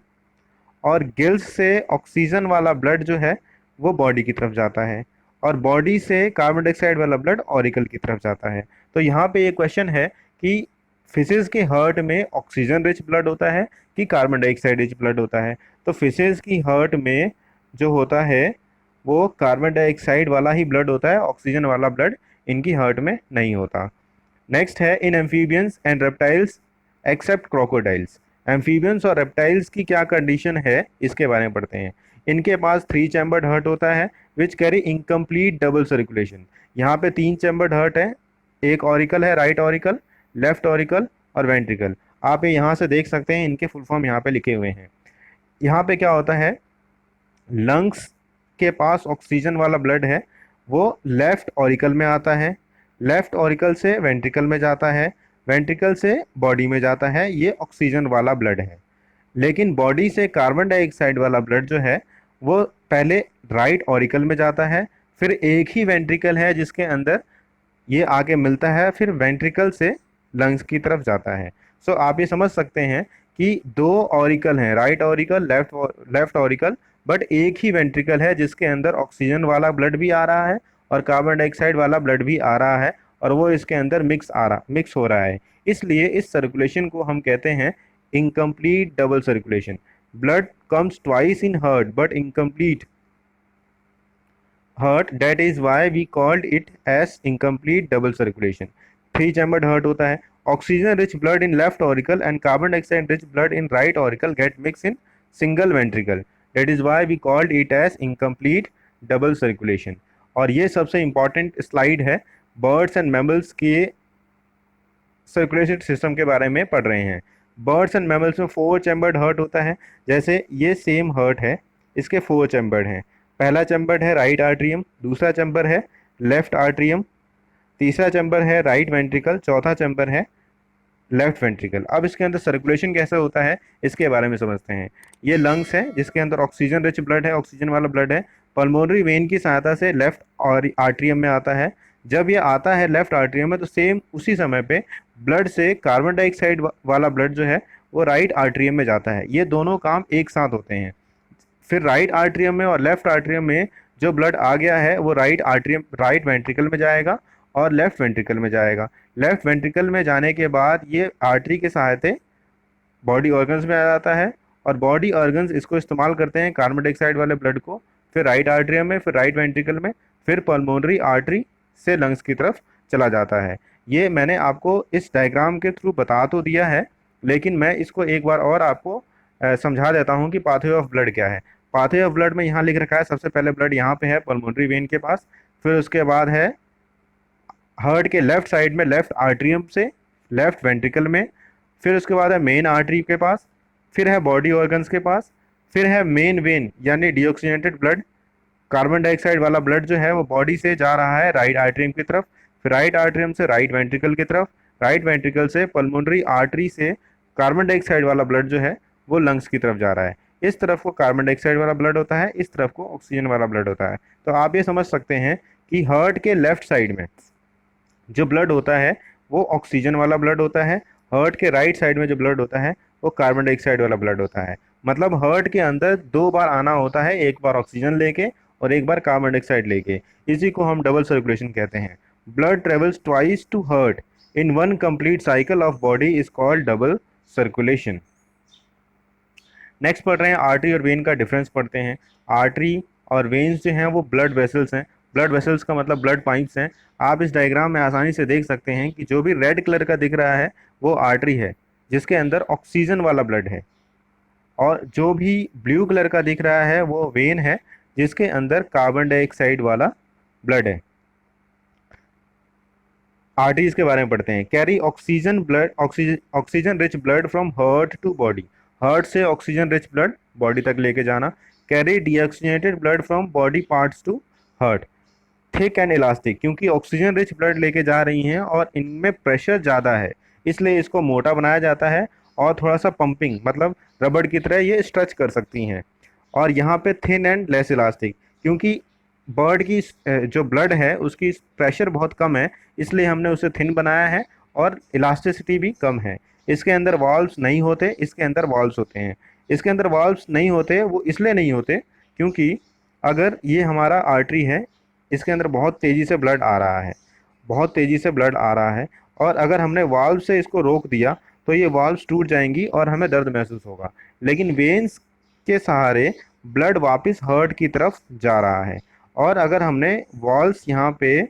और गिल्स से ऑक्सीजन वाला ब्लड जो है वो बॉडी की तरफ जाता है, और बॉडी से कार्बन डाइऑक्साइड वाला ब्लड ऑरिकल की तरफ जाता है। तो यहाँ पे ये क्वेश्चन है कि फिशेस के हार्ट में ऑक्सीजन रिच ब्लड होता है कि कार्बन डाइऑक्साइड रिच ब्लड होता है। तो फिशेस की हार्ट में जो होता है वो कार्बन डाइऑक्साइड वाला ही ब्लड होता है, ऑक्सीजन वाला ब्लड इनकी हार्ट में नहीं होता। नेक्स्ट है in amphibians and reptiles except crocodiles. Amphibians और रेप्टाइल्स की क्या कंडीशन है इसके बारे में पढ़ते हैं। इनके पास थ्री चैम्बर्ड हार्ट होता है which carry incomplete double circulation. यहाँ पे तीन चैम्बर्ड हार्ट है, एक ऑरिकल है, राइट ऑरिकल, लेफ्ट ऑरिकल और वेंट्रिकल। आप ये यहाँ से देख सकते हैं, इनके फुल फॉर्म यहाँ पे लिखे हुए हैं। यहाँ पे क्या होता है, लंग्स के पास ऑक्सीजन वाला ब्लड है वो लेफ्ट ऑरिकल में आता है, लेफ्ट ऑरिकल से वेंट्रिकल में जाता है, वेंट्रिकल से बॉडी में जाता है, ये ऑक्सीजन वाला ब्लड है। लेकिन बॉडी से कार्बन डाइऑक्साइड वाला ब्लड जो है वो पहले राइट ऑरिकल में जाता है, फिर एक ही वेंट्रिकल है जिसके अंदर ये आके मिलता है, फिर वेंट्रिकल से लंग्स की तरफ जाता है। सो आप ये समझ सकते हैं कि दो ऑरिकल हैं, right auricle, left auricle, but एक ही वेंट्रिकल है जिसके अंदर ऑक्सीजन वाला ब्लड भी आ रहा है और कार्बन डाइऑक्साइड वाला ब्लड भी आ रहा है, और वो इसके अंदर मिक्स हो रहा है। इसलिए इस सर्कुलेशन को हम कहते हैं incomplete double circulation. Blood comes twice in heart but incomplete heart, that is why we called it as incomplete double circulation। Three chambered heart होता है, oxygen rich blood in left auricle and carbon dioxide rich blood in right auricle get mix in single ventricle, that is why we called it as incomplete double circulation। और ये सबसे important slide है, birds and mammals के circulation system के बारे में पढ़ रहे हैं। बर्ड्स एंड मैमल्स में फोर चैम्बर्ड हार्ट होता है। जैसे ये सेम हार्ट है, इसके फोर चैम्बर्ड हैं। पहला चैम्बर है राइट आर्ट्रियम, दूसरा चैम्बर है लेफ्ट आर्ट्रियम, तीसरा चैम्बर है राइट वेंट्रिकल, चौथा चैम्बर है लेफ्ट वेंट्रिकल। अब इसके अंदर सर्कुलेशन कैसे होता है इसके बारे में समझते हैं। ये लंग्स है जिसके अंदर ऑक्सीजन रिच ब्लड है, ऑक्सीजन वाला ब्लड है, पल्मोनरी वेन की सहायता से लेफ्ट और आर्ट्रियम में आता है। जब ये आता है लेफ्ट आर्ट्रियम में तो सेम उसी समय पे ब्लड से कार्बन डाइऑक्साइड वाला ब्लड जो है वो राइट आर्ट्रियम में जाता है। ये दोनों काम एक साथ होते हैं। फिर राइट आर्ट्रियम में और लेफ्ट आर्ट्रियम में जो ब्लड आ गया है वो राइट वेंट्रिकल में जाएगा और लेफ्ट वेंट्रिकल में जाएगा। लेफ्ट वेंट्रिकल में जाने के बाद ये आर्टरी के सहायता बॉडी ऑर्गन्स में आ जाता है, और बॉडी ऑर्गन्स इसको इस्तेमाल करते हैं कार्बन डाइऑक्साइड वाले ब्लड को, फिर राइट आर्ट्रियम में, फिर राइट वेंट्रिकल में, फिर पल्मोनरी आर्टरी से लंग्स की तरफ चला जाता है। ये मैंने आपको इस डायग्राम के थ्रू बता तो दिया है, लेकिन मैं इसको एक बार और आपको समझा देता हूँ कि पाथवे ऑफ ब्लड क्या है। पाथवे ऑफ ब्लड में यहाँ लिख रखा है, सबसे पहले ब्लड यहाँ पे है पल्मोनरी वेन के पास, फिर उसके बाद है हार्ट के लेफ्ट साइड में लेफ्ट आर्ट्रियम से लेफ्ट वेंट्रिकल में, फिर उसके बाद है मेन आर्टरी के पास, फिर है बॉडी ऑर्गन्स के पास, फिर है मेन वेन यानी डीऑक्सीजनेटेड ब्लड, कार्बन डाइऑक्साइड वाला ब्लड जो है वो बॉडी से जा रहा है राइट आर्ट्रियम की तरफ, फिर राइट आर्ट्रियम से राइट वेंट्रिकल की तरफ, राइट वेंट्रिकल से पल्मोनरी आर्टरी से कार्बन डाइऑक्साइड वाला ब्लड जो है वो लंग्स की तरफ जा रहा है। इस तरफ को कार्बन डाइऑक्साइड वाला ब्लड होता है, इस तरफ को ऑक्सीजन वाला ब्लड होता है। तो आप ये समझ सकते हैं कि हार्ट के लेफ्ट साइड में जो ब्लड होता है वो ऑक्सीजन वाला ब्लड होता है, हार्ट के राइट साइड में जो ब्लड होता है वो कार्बन डाइऑक्साइड वाला ब्लड होता है। मतलब हार्ट के अंदर दो बार आना होता है, एक बार ऑक्सीजन लेके और एक बार कार्बन डाइऑक्साइड लेके। इसी को हम डबल सर्कुलेशन कहते हैं। Blood travels twice to heart in one complete cycle of body is called double circulation. Next पढ़ रहे हैं आर्टरी और वेन का डिफरेंस पढ़ते हैं। आर्टरी और वेन्स जो हैं वो ब्लड वेसल्स हैं। ब्लड वेसल्स का मतलब ब्लड पाइप्स हैं। आप इस डायग्राम में आसानी से देख सकते हैं कि जो भी रेड कलर का दिख रहा है वो आर्टरी है जिसके अंदर ऑक्सीजन वाला ब्लड है, और जो भी ब्लू कलर का दिख रहा है वो वेन है जिसके अंदर कार्बन डाइऑक्साइड वाला ब्लड है। आर्टरीज के बारे में पढ़ते हैं। Carry oxygen blood, oxygen rich blood from heart to body, heart से ऑक्सीजन रिच ब्लड बॉडी तक लेके जाना। Carry deoxygenated blood from body parts to heart, thick and elastic, क्योंकि ऑक्सीजन रिच ब्लड लेके जा रही हैं और इनमें प्रेशर ज़्यादा है इसलिए इसको मोटा बनाया जाता है, और थोड़ा सा पंपिंग मतलब रबड़ की तरह ये स्ट्रेच कर सकती हैं। और यहाँ पे थिन एंड लेस इलास्टिक, क्योंकि बर्ड की जो ब्लड है उसकी प्रेशर बहुत कम है इसलिए हमने उसे थिन बनाया है, और इलास्टिसिटी भी कम है। इसके अंदर वॉल्व्स नहीं होते, इसके अंदर वॉल्व्स होते हैं। इसके अंदर वॉल्व्स नहीं होते, वो इसलिए नहीं होते क्योंकि अगर ये हमारा आर्टरी है, इसके अंदर बहुत तेज़ी से ब्लड आ रहा है, बहुत तेज़ी से ब्लड आ रहा है, और अगर हमने वाल्व से इसको रोक दिया तो ये वाल्व्स टूट जाएंगी और हमें दर्द महसूस होगा। लेकिन वेन्स के सहारे ब्लड वापस हार्ट की तरफ जा रहा है, और अगर हमने वॉल्व्स यहाँ पे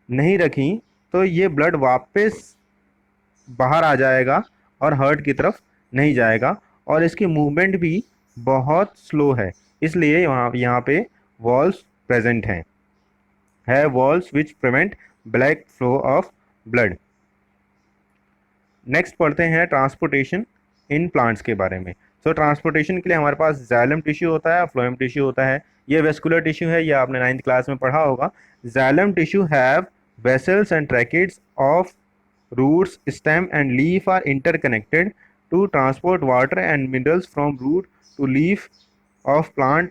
नहीं रखी तो ये ब्लड वापस बाहर आ जाएगा और हार्ट की तरफ नहीं जाएगा, और इसकी मूवमेंट भी बहुत स्लो है, इसलिए यहाँ पे वॉल्व्स प्रेजेंट हैं, है valves which prevent black flow of blood. Next पढ़ते हैं ट्रांसपोर्टेशन इन प्लांट्स के बारे में। सो ट्रांसपोर्टेशन के लिए हमारे पास जाइलम टिश्यू होता है, फ्लोएम टिश्यू होता है। ये वेस्कुलर टिश्यू है, ये आपने 9th क्लास में पढ़ा होगा। Xylem tissue have vessels and tracheids of roots, stem and leaf are interconnected to transport water and minerals from root to leaf of plant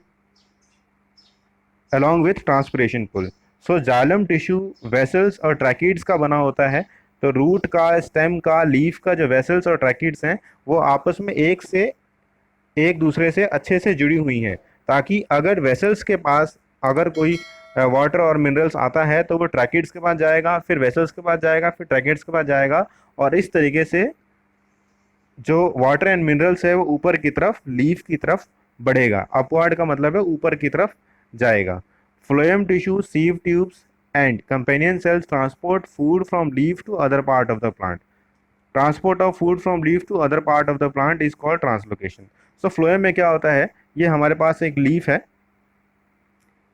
along with transpiration pull. So xylem tissue vessels और tracheids का बना होता है। तो root का, stem का, leaf का जो वेसल्स और ट्रैकिड्स हैं वो आपस में एक दूसरे से अच्छे से जुड़ी हुई हैं, ताकि अगर वेसल्स के पास अगर कोई वाटर और मिनरल्स आता है तो वो ट्रैकिड्स के पास जाएगा, फिर वेसल्स के पास जाएगा, फिर ट्रैकिड्स के पास जाएगा, और इस तरीके से जो वाटर एंड मिनरल्स है वो ऊपर की तरफ, लीफ की तरफ बढ़ेगा। अपवर्ड का मतलब है ऊपर की तरफ जाएगा। Phloem tissue, sieve tubes and companion cells transport food from leaf to other part of the plant. Transport of food from leaf to other part of the plant is called translocation. So phloem में क्या होता है, ये हमारे पास एक leaf है,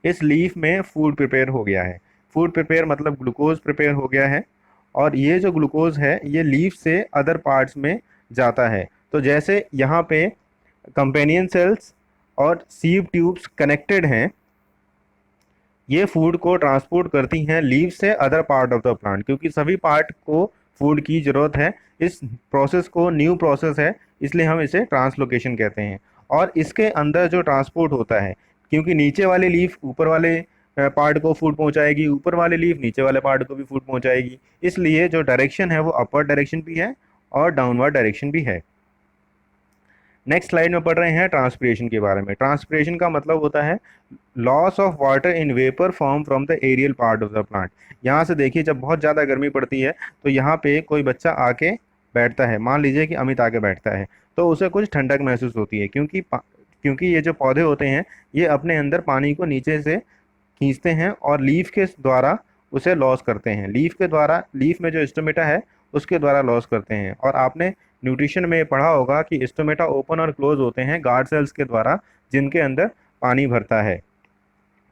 इस leaf में फूड प्रिपेयर हो गया है। फूड प्रिपेयर मतलब ग्लूकोज प्रिपेयर हो गया है, और ये जो ग्लूकोज है ये लीफ से अदर पार्ट्स में जाता है। तो जैसे यहाँ पे कंपेनियन सेल्स और सीव ट्यूब्स कनेक्टेड हैं, ये फूड को ट्रांसपोर्ट करती हैं लीव से other part of the plant, क्योंकि सभी पार्ट को फूड की ज़रूरत है। इस प्रोसेस को न्यू प्रोसेस है इसलिए हम इसे ट्रांसलोकेशन कहते हैं। और इसके अंदर जो ट्रांसपोर्ट होता है, क्योंकि नीचे वाले लीफ ऊपर वाले पार्ट को फूड पहुंचाएगी, ऊपर वाले लीफ नीचे वाले पार्ट को भी फूड पहुंचाएगी, इसलिए जो डायरेक्शन है वो अपवर्ड डायरेक्शन भी है और डाउनवर्ड डायरेक्शन भी है। नेक्स्ट स्लाइड में पढ़ रहे हैं ट्रांसपिरेशन के बारे में। ट्रांसपिरेशन का मतलब होता है loss of water in vapour form from the aerial part of the plant. यहाँ से देखिए, जब बहुत ज़्यादा गर्मी पड़ती है तो यहाँ पे कोई बच्चा आके बैठता है, मान लीजिए कि अमित आके बैठता है, तो उसे कुछ ठंडक महसूस होती है, क्योंकि ये जो पौधे होते हैं ये अपने अंदर पानी को नीचे से खींचते हैं और लीफ के द्वारा उसे लॉस करते हैं। लीफ के द्वारा, लीफ में जो स्टोमेटा है उसके द्वारा लॉस करते हैं। और आपने न्यूट्रिशन में पढ़ा होगा कि स्टोमेटा ओपन और क्लोज होते हैं गार्ड सेल्स के द्वारा, जिनके अंदर पानी भरता है।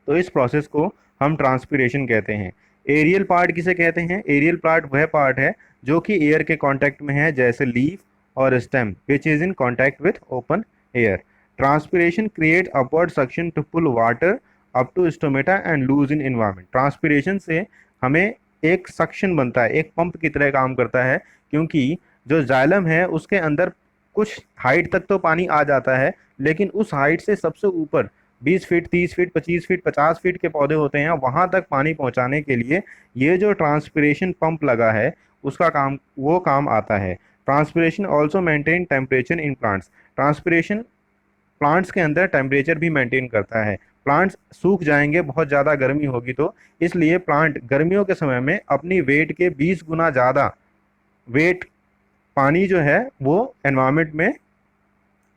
तो इस प्रोसेस को हम ट्रांसपिरेशन कहते हैं। एरियल पार्ट किसे कहते हैं? एरियल पार्ट वह पार्ट है जो कि एयर के कांटेक्ट में है, जैसे लीफ और stem which is in contact with open air. Transpiration create upward suction to pull water up to stomata and lose in environment. Transpiration से हमें एक सक्शन बनता है, एक पंप की तरह काम करता है, क्योंकि जो जाइलम है उसके अंदर कुछ हाइट तक तो पानी आ जाता है, लेकिन उस हाइट से सबसे ऊपर 20 फीट, 30 फीट, 25 फीट, 50 फीट के पौधे होते हैं, वहाँ तक पानी पहुँचाने के लिए ये जो ट्रांसपिरेशन पंप लगा है उसका काम आता है। Transpiration also maintain temperature in plants. Transpiration plants के अंदर टेम्परेचर भी मेंटेन करता है। प्लांट्स सूख जाएंगे बहुत ज़्यादा गर्मी होगी तो, इसलिए प्लांट गर्मियों के समय में अपनी वेट के 20 गुना ज़्यादा वेट पानी जो है वो एनवायरनमेंट में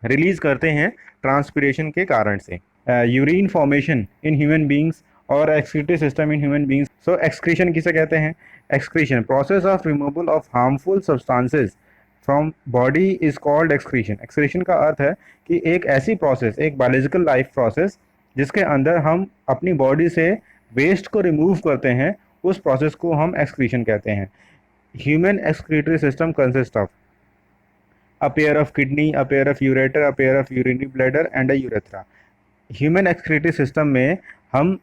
रिलीज करते हैं ट्रांसपिरेशन के कारण से। Urine formation in human beings और excretory system in human beings. So excretion किसे कहते हैं? Excretion, process of removal of harmful substances from body is called excretion. Excretion का अर्थ है कि एक ऐसी प्रोसेस, एक बायोलॉजिकल लाइफ प्रोसेस जिसके अंदर हम अपनी बॉडी से वेस्ट को रिमूव करते हैं, उस प्रोसेस को हम एक्सक्रीशन कहते हैं। Human excretory system consist of a pair of kidney, a pair of ureter, a pair of urinary bladder and a urethra। Human excretory system में हम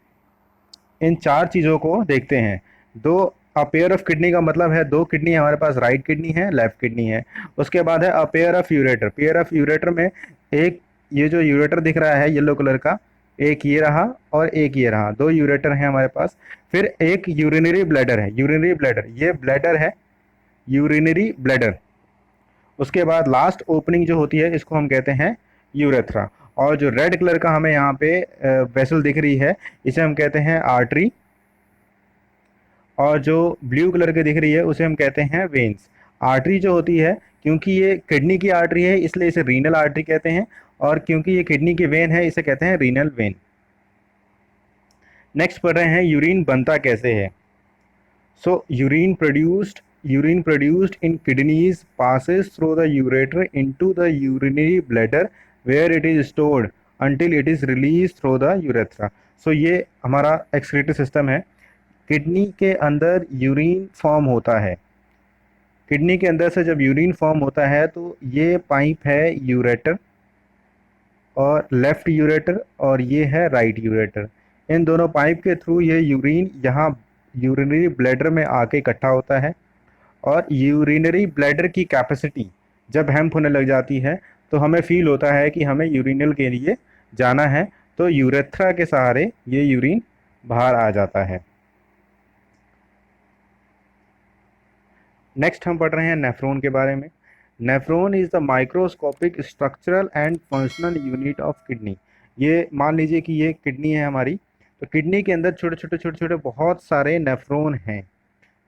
इन चार चीज़ों को देखते हैं। दो, अ पेयर ऑफ किडनी का मतलब है दो किडनी हमारे पास, राइट किडनी है, लेफ्ट किडनी है। उसके बाद है a pair of ureter. Pair of ureter में एक, ये जो यूरेटर दिख रहा है येलो कलर का, एक ये रहा और एक ये रहा, दो यूरेटर हैं हमारे पास। फिर एक यूरिनरी ब्लैडर है, यूरिनरी ब्लैडर, ये ब्लैडर है, यूरिनरी ब्लैडर। उसके बाद लास्ट ओपनिंग जो होती है इसको हम कहते हैं यूरेथ्रा। और जो रेड कलर का हमें यहाँ पे वेसल दिख रही है, इसे हम कहते हैं आर्टरी। और जो ब्लू कलर की दिख रही है उसे हम कहते हैं वेन्स। आर्टरी जो होती है, क्योंकि ये किडनी की आर्टरी है इसलिए इसे रीनल आर्टरी कहते हैं, और क्योंकि ये किडनी की वेन है इसे कहते हैं रीनल वेन। नेक्स्ट पढ़ रहे हैं यूरिन बनता कैसे है। सो urine produced in kidneys passes through the ureter into the urinary bladder where it is stored until it is released through the urethra। so ये हमारा एक्सक्रीटरी सिस्टम है। किडनी के अंदर यूरिन फॉर्म होता है, किडनी के अंदर से जब यूरिन फॉर्म होता है तो ये पाइप है यूरेटर, और लेफ्ट यूरेटर, और ये है राइट यूरेटर। इन दोनों पाइप के थ्रू ये यूरिन यहाँ यूरिनरी ब्लैडर में आके इकट्ठा होता है। और यूरिनरी ब्लैडर की कैपेसिटी जब हैम्प होने लग जाती है तो हमें फील होता है कि हमें यूरिनल के लिए जाना है, तो यूरेथ्रा के सहारे ये यूरिन बाहर आ जाता है। नेक्स्ट हम पढ़ रहे हैं नेफ्रॉन के बारे में। Nephron is the microscopic structural and functional unit of kidney. ये मान लीजिए कि ये किडनी है हमारी, तो किडनी के अंदर छोटे छोटे छोटे छोटे बहुत सारे नेफ्रॉन हैं।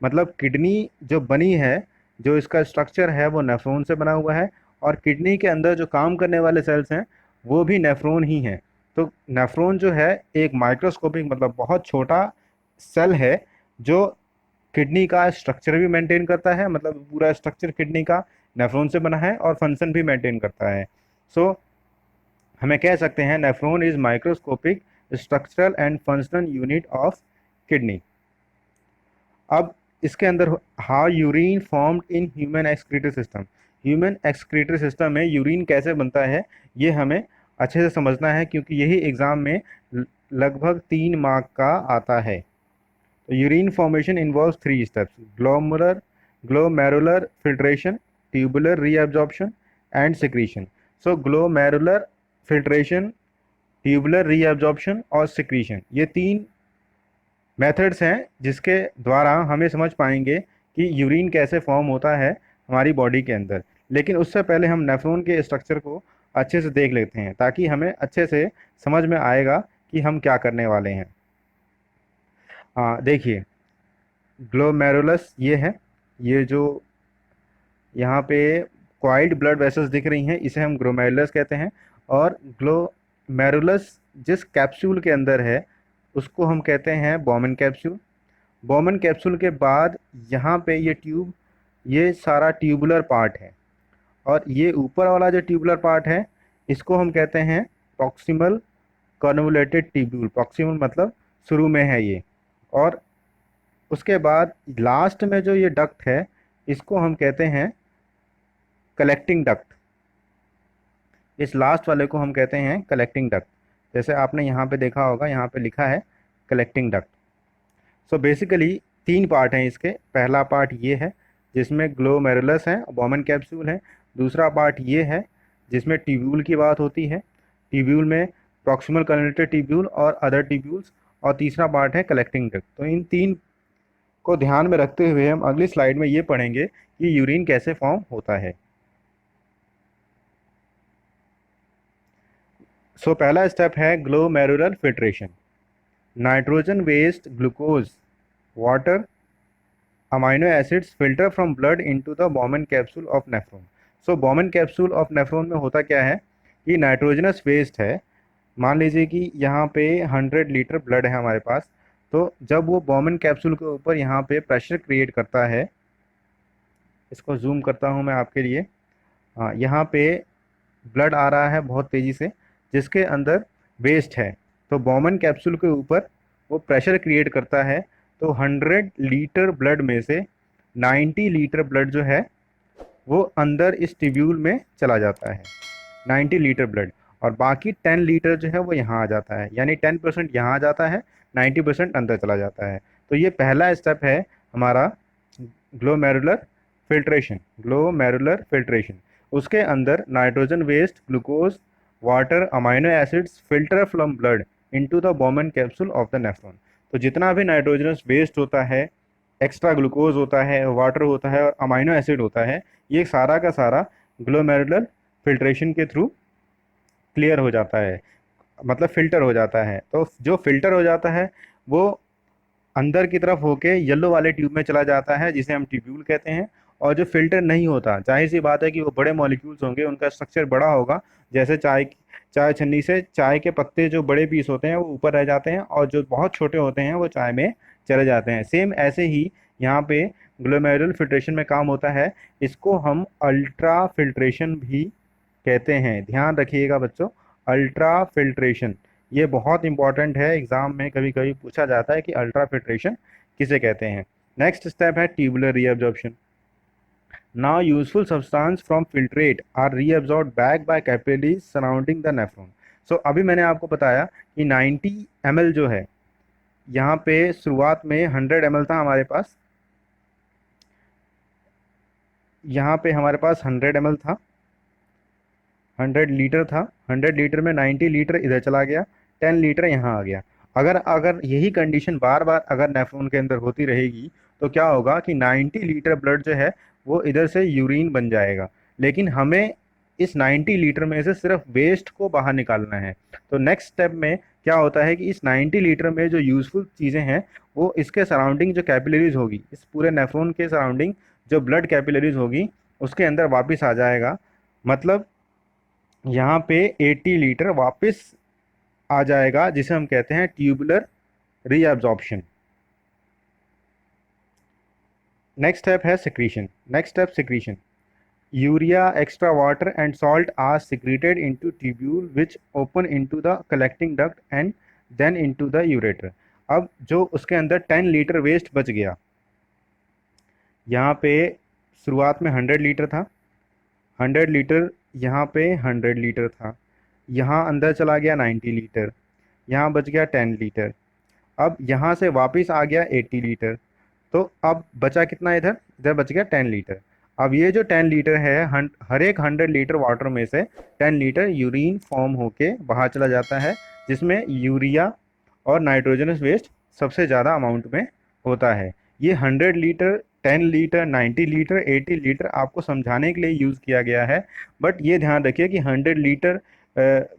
मतलब किडनी जो बनी है, जो इसका स्ट्रक्चर है वो नेफ्रॉन से बना हुआ है, और किडनी के अंदर जो काम करने वाले सेल्स हैं वो भी नेफ्रॉन ही हैं। तो नेफ्रॉन जो है एक माइक्रोस्कोपिक, मतलब बहुत छोटा सेल है जो किडनी का स्ट्रक्चर भी मेंटेन करता है, मतलब पूरा स्ट्रक्चर किडनी का नेफ्रॉन से बना है, और फंक्शन भी मेंटेन करता है। सो हमें कह सकते हैं nephron is microscopic structural and functional unit of kidney. अब इसके अंदर how urine formed in human excretory system. Human excretory system में यूरिन कैसे बनता है ये हमें अच्छे से समझना है, क्योंकि यही एग्ज़ाम में लगभग 3 मार्क का आता है। तो urine formation involves 3 steps: glomerular filtration, tubular reabsorption and secretion. So glomerular filtration, tubular reabsorption और सिक्रीशन, ये 3 मेथड्स हैं जिसके द्वारा हमें समझ पाएंगे कि यूरिन कैसे फॉर्म होता है हमारी बॉडी के अंदर। लेकिन उससे पहले हम नेफ्रॉन के स्ट्रक्चर को अच्छे से देख लेते हैं, ताकि हमें अच्छे से समझ में आएगा कि हम क्या करने वाले हैं। देखिए, ग्लोमेरुलस ये है, ये जो यहाँ पे क्वाइल्ड ब्लड वेसल्स दिख रही हैं इसे हम ग्लोमेरुलस कहते हैं। और ग्लोमेरुलस जिस कैप्सूल के अंदर है उसको हम कहते हैं बॉमन कैप्सूल। बॉमन कैप्सूल के बाद यहाँ पे ये ट्यूब, ये सारा ट्यूबुलर पार्ट है, और ये ऊपर वाला जो ट्यूबुलर पार्ट है इसको हम कहते हैं प्रॉक्सिमल कन्वोल्यूटेड ट्यूब्यूल। प्रॉक्सिमल मतलब शुरू में है ये, और उसके बाद लास्ट में जो ये डक्ट है इसको हम कहते हैं कलेक्टिंग डक्ट। इस लास्ट वाले को हम कहते हैं कलेक्टिंग डक्ट। जैसे आपने यहाँ पे देखा होगा, यहाँ पे लिखा है collecting duct. So basically 3 part हैं इसके। पहला पार्ट ये है जिसमें ग्लोमेरुलस है, बॉमन कैप्सूल है। दूसरा पार्ट ये है जिसमें ट्यूब्यूल की बात होती है, ट्यूब्यूल में प्रॉक्सिमल कन्वोल्यूटेड ट्यूब्यूल और अदर ट्यूब्यूल्स। और तीसरा पार्ट है कलेक्टिंग डक्ट। तो इन 3 को ध्यान में रखते हुए हम अगली स्लाइड में ये पढ़ेंगे कि यूरिन कैसे फॉर्म होता है। सो पहला स्टेप है glomerular filtration. Nitrogen waste, glucose, water, amino acids filter from blood into the Bowman capsule of nephron. So Bowman capsule of nephron में होता क्या है कि नाइट्रोजनस वेस्ट है, मान लीजिए कि यहाँ पे 100 लीटर ब्लड है हमारे पास, तो जब वो बॉमन कैप्सूल के ऊपर यहाँ पे प्रेशर क्रिएट करता है, इसको जूम करता हूँ मैं आपके लिए। हाँ, यहाँ पे ब्लड आ रहा है बहुत तेज़ी से, जिसके अंदर वेस्ट है। तो बॉमन कैप्सूल के ऊपर वो प्रेशर क्रिएट करता है, तो 100 लीटर ब्लड में से 90 लीटर ब्लड जो है वो अंदर इस ट्यूब्यूल में चला जाता है, 90 लीटर ब्लड। और बाकी 10 लीटर जो है वो यहाँ आ जाता है, यानी 10% यहाँ आ जाता है, 90% अंदर चला जाता है। तो ये पहला स्टेप है हमारा ग्लोमेरुलर फिल्ट्रेशन, ग्लोमेरुलर फिल्ट्रेशन। उसके अंदर nitrogen waste, glucose, water, amino acids filter from blood into the Bowman capsule of the nephron. तो जितना भी नाइट्रोजनस वेस्ट होता है, एक्स्ट्रा ग्लूकोज होता है, वाटर होता है और अमाइनो एसिड होता है, ये सारा का सारा ग्लोमेरुलर फिल्ट्रेशन के थ्रू क्लियर हो जाता है, मतलब फिल्टर हो जाता है। तो जो फिल्टर हो जाता है वो अंदर की तरफ होके येलो वाले ट्यूब में चला जाता है, जिसे हम ट्यूब्यूल कहते हैं। और जो फिल्टर नहीं होता, जाहिर सी बात है कि वो बड़े मॉलिक्यूल्स होंगे, उनका स्ट्रक्चर बड़ा होगा। जैसे चाय छन्नी से चाय के पत्ते जो बड़े पीस होते हैं वो ऊपर रह जाते हैं, और जो बहुत छोटे होते हैं वो चाय में चले जाते हैं। सेम ऐसे ही यहाँ पे ग्लोमेरुलर फिल्ट्रेशन में काम होता है। इसको हम अल्ट्रा फिल्ट्रेशन भी कहते हैं। ध्यान रखिएगा बच्चों, अल्ट्रा फिल्ट्रेशन ये बहुत इंपॉर्टेंट है, एग्जाम में कभी कभी पूछा जाता है कि अल्ट्रा फिल्ट्रेशन किसे कहते हैं। नेक्स्ट स्टेप है tubular reabsorption. Now useful substance from filtrate are reabsorbed back by capillaries surrounding the nephron. So अभी मैंने आपको बताया कि 90 ml जो है, यहाँ पे शुरुआत में 100 ml था हमारे पास, यहाँ पे हमारे पास 100 ml था, 100 लीटर था। 100 लीटर में 90 लीटर इधर चला गया, 10 लीटर यहाँ आ गया। अगर अगर यही कंडीशन बार बार अगर नेफ्रॉन के अंदर होती रहेगी तो क्या होगा कि 90 लीटर ब्लड जो है वो इधर से यूरिन बन जाएगा। लेकिन हमें इस 90 लीटर में से सिर्फ वेस्ट को बाहर निकालना है। तो नेक्स्ट स्टेप में क्या होता है कि इस 90 लीटर में जो यूजफुल चीज़ें हैं वो इसके सराउंडिंग जो कैपिलरीज होगी, इस पूरे नेफ्रॉन के सराउंडिंग जो ब्लड कैपिलरीज होगी उसके अंदर वापस आ जाएगा। मतलब यहाँ पे 80 लीटर वापस आ जाएगा, जिसे हम कहते हैं ट्यूबुलर रीअब्जॉर्प्शन। नेक्स्ट स्टेप है secretion. Next step secretion. Urea, extra water and salt are secreted into tubule which open into the collecting duct and then into the ureter. अब जो उसके अंदर 10 लीटर वेस्ट बच गया, यहाँ पे शुरुआत में 100 लीटर था, 100 लीटर यहाँ पे 100 लीटर था, यहाँ अंदर चला गया 90 लीटर, यहाँ बच गया 10 लीटर। अब यहाँ से वापस आ गया 80 लीटर, तो अब बचा कितना इधर, इधर बच गया 10 लीटर। अब ये जो 10 लीटर है, हर एक 100 लीटर वाटर में से 10 लीटर यूरिन फॉर्म होके बाहर चला जाता है, जिसमें यूरिया और नाइट्रोजनस वेस्ट सबसे ज़्यादा अमाउंट में होता है। ये 100 लीटर, 10 लीटर, 90 लीटर, 80 लीटर आपको समझाने के लिए यूज़ किया गया है। बट ये ध्यान रखिए कि 100 लीटर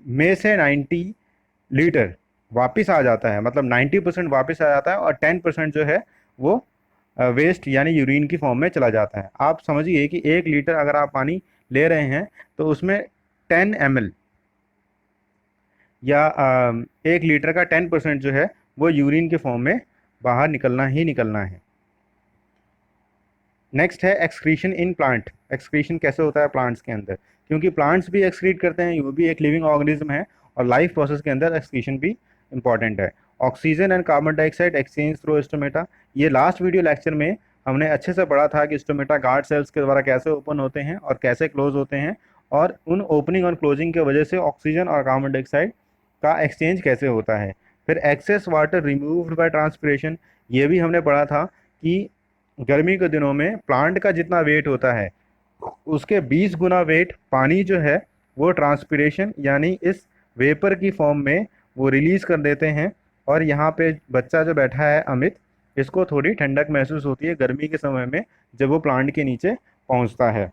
में से 90 लीटर वापस आ जाता है, मतलब 90% वापस आ जाता है, और 10% जो है वो वेस्ट यानी यूरिन की फॉर्म में चला जाता है। आप समझिए कि 1 लीटर अगर आप पानी ले रहे हैं तो उसमें 10 ml या 1 लीटर का 10% जो है वो यूरिन के फॉर्म में बाहर निकलना ही निकलना है। नेक्स्ट है एक्सक्रीशन इन प्लांट। एक्सक्रीशन कैसे होता है प्लांट्स के अंदर, क्योंकि प्लांट्स भी एक्सक्रीट करते हैं, वो भी एक लिविंग ऑर्गेनिज्म है, और लाइफ प्रोसेस के अंदर एक्सक्रीशन भी इंपॉर्टेंट है। Oxygen and carbon dioxide exchange through stomata. ये लास्ट वीडियो लेक्चर में हमने अच्छे से पढ़ा था कि स्टोमेटा गार्ड सेल्स के द्वारा कैसे ओपन होते हैं और कैसे क्लोज होते हैं, और उन ओपनिंग और क्लोजिंग की वजह से ऑक्सीजन और कार्बन डाइऑक्साइड का एक्सचेंज कैसे होता है। फिर excess water removed by transpiration, ये भी हमने पढ़ा था कि गर्मी के दिनों में प्लांट का जितना वेट होता है उसके 20 गुना वेट पानी जो है वो ट्रांसपिरेशन यानी इस वेपर की फॉर्म में वो रिलीज कर देते हैं। और यहाँ पे बच्चा जो बैठा है अमित, इसको थोड़ी ठंडक महसूस होती है गर्मी के समय में जब वो प्लांट के नीचे पहुँचता है।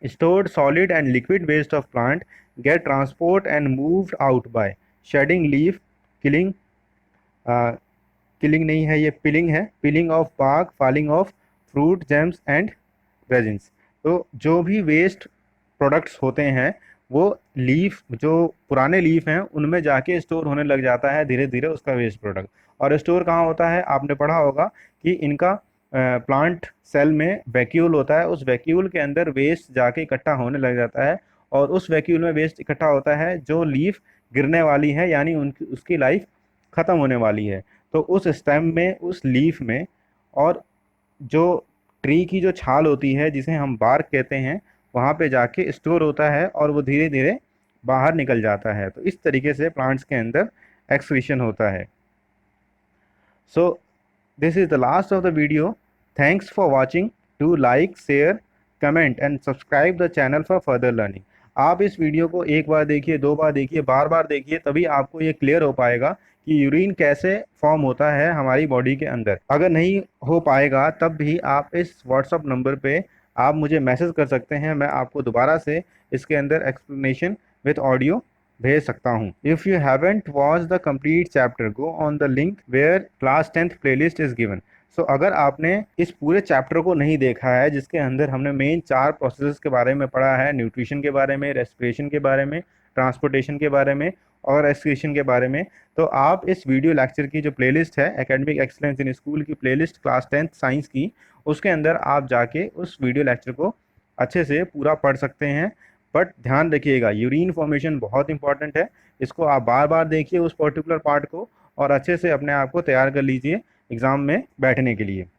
Stored solid and liquid waste of plant get transport and moved out by shedding leaf, killing killing नहीं है ये पिलिंग है, peeling off bark, falling off fruit gems and resins. तो जो भी वेस्ट प्रोडक्ट्स होते हैं वो लीफ जो पुराने लीफ हैं उनमें जाके स्टोर होने लग जाता है धीरे धीरे उसका वेस्ट प्रोडक्ट। और स्टोर कहाँ होता है, आपने पढ़ा होगा कि इनका प्लांट सेल में वैक्यूल होता है, उस वैक्यूल के अंदर वेस्ट जाके इकट्ठा होने लग जाता है और उस वैक्यूल में वेस्ट इकट्ठा होता है जो लीफ गिरने वाली है, यानी उनकी उसकी लाइफ ख़त्म होने वाली है। तो उस स्टेम में, उस लीफ में, और जो ट्री की जो छाल होती है जिसे हम बार्क कहते हैं, वहाँ पे जाके स्टोर होता है और वो धीरे धीरे बाहर निकल जाता है। तो इस तरीके से प्लांट्स के अंदर एक्सक्रीशन होता है। So this is the last of the video. Thanks for watching. Do like, share, comment and subscribe the channel for further learning. आप इस वीडियो को एक बार देखिए, दो बार देखिए, बार बार देखिए, तभी आपको ये क्लियर हो पाएगा कि यूरिन कैसे फॉर्म होता है हमारी बॉडी के अंदर। अगर नहीं हो पाएगा तब भी आप इस व्हाट्सअप नंबर पे आप मुझे मैसेज कर सकते हैं, मैं आपको दोबारा से इसके अंदर एक्सप्लेनेशन विद ऑडियो भेज सकता हूँ। If you haven't watch the complete chapter, go on the link where class 10th playlist is given. So अगर आपने इस पूरे चैप्टर को नहीं देखा है जिसके अंदर हमने मेन 4 प्रोसेसेस के बारे में पढ़ा है, न्यूट्रिशन के बारे में, रेस्पिरेशन के बारे में, ट्रांसपोर्टेशन के बारे में और एक्सक्रीशन के बारे में, तो आप इस वीडियो लेक्चर की जो प्लेलिस्ट है एकेडमिक एक्सीलेंस इन स्कूल की प्लेलिस्ट क्लास 10th साइंस की, उसके अंदर आप जाके उस वीडियो लेक्चर को अच्छे से पूरा पढ़ सकते हैं। बट ध्यान रखिएगा, यूरिन फॉर्मेशन बहुत इंपॉर्टेंट है, इसको आप बार बार देखिए उस पर्टिकुलर पार्ट को और अच्छे से अपने आप को तैयार कर लीजिए एग्ज़ाम में बैठने के लिए।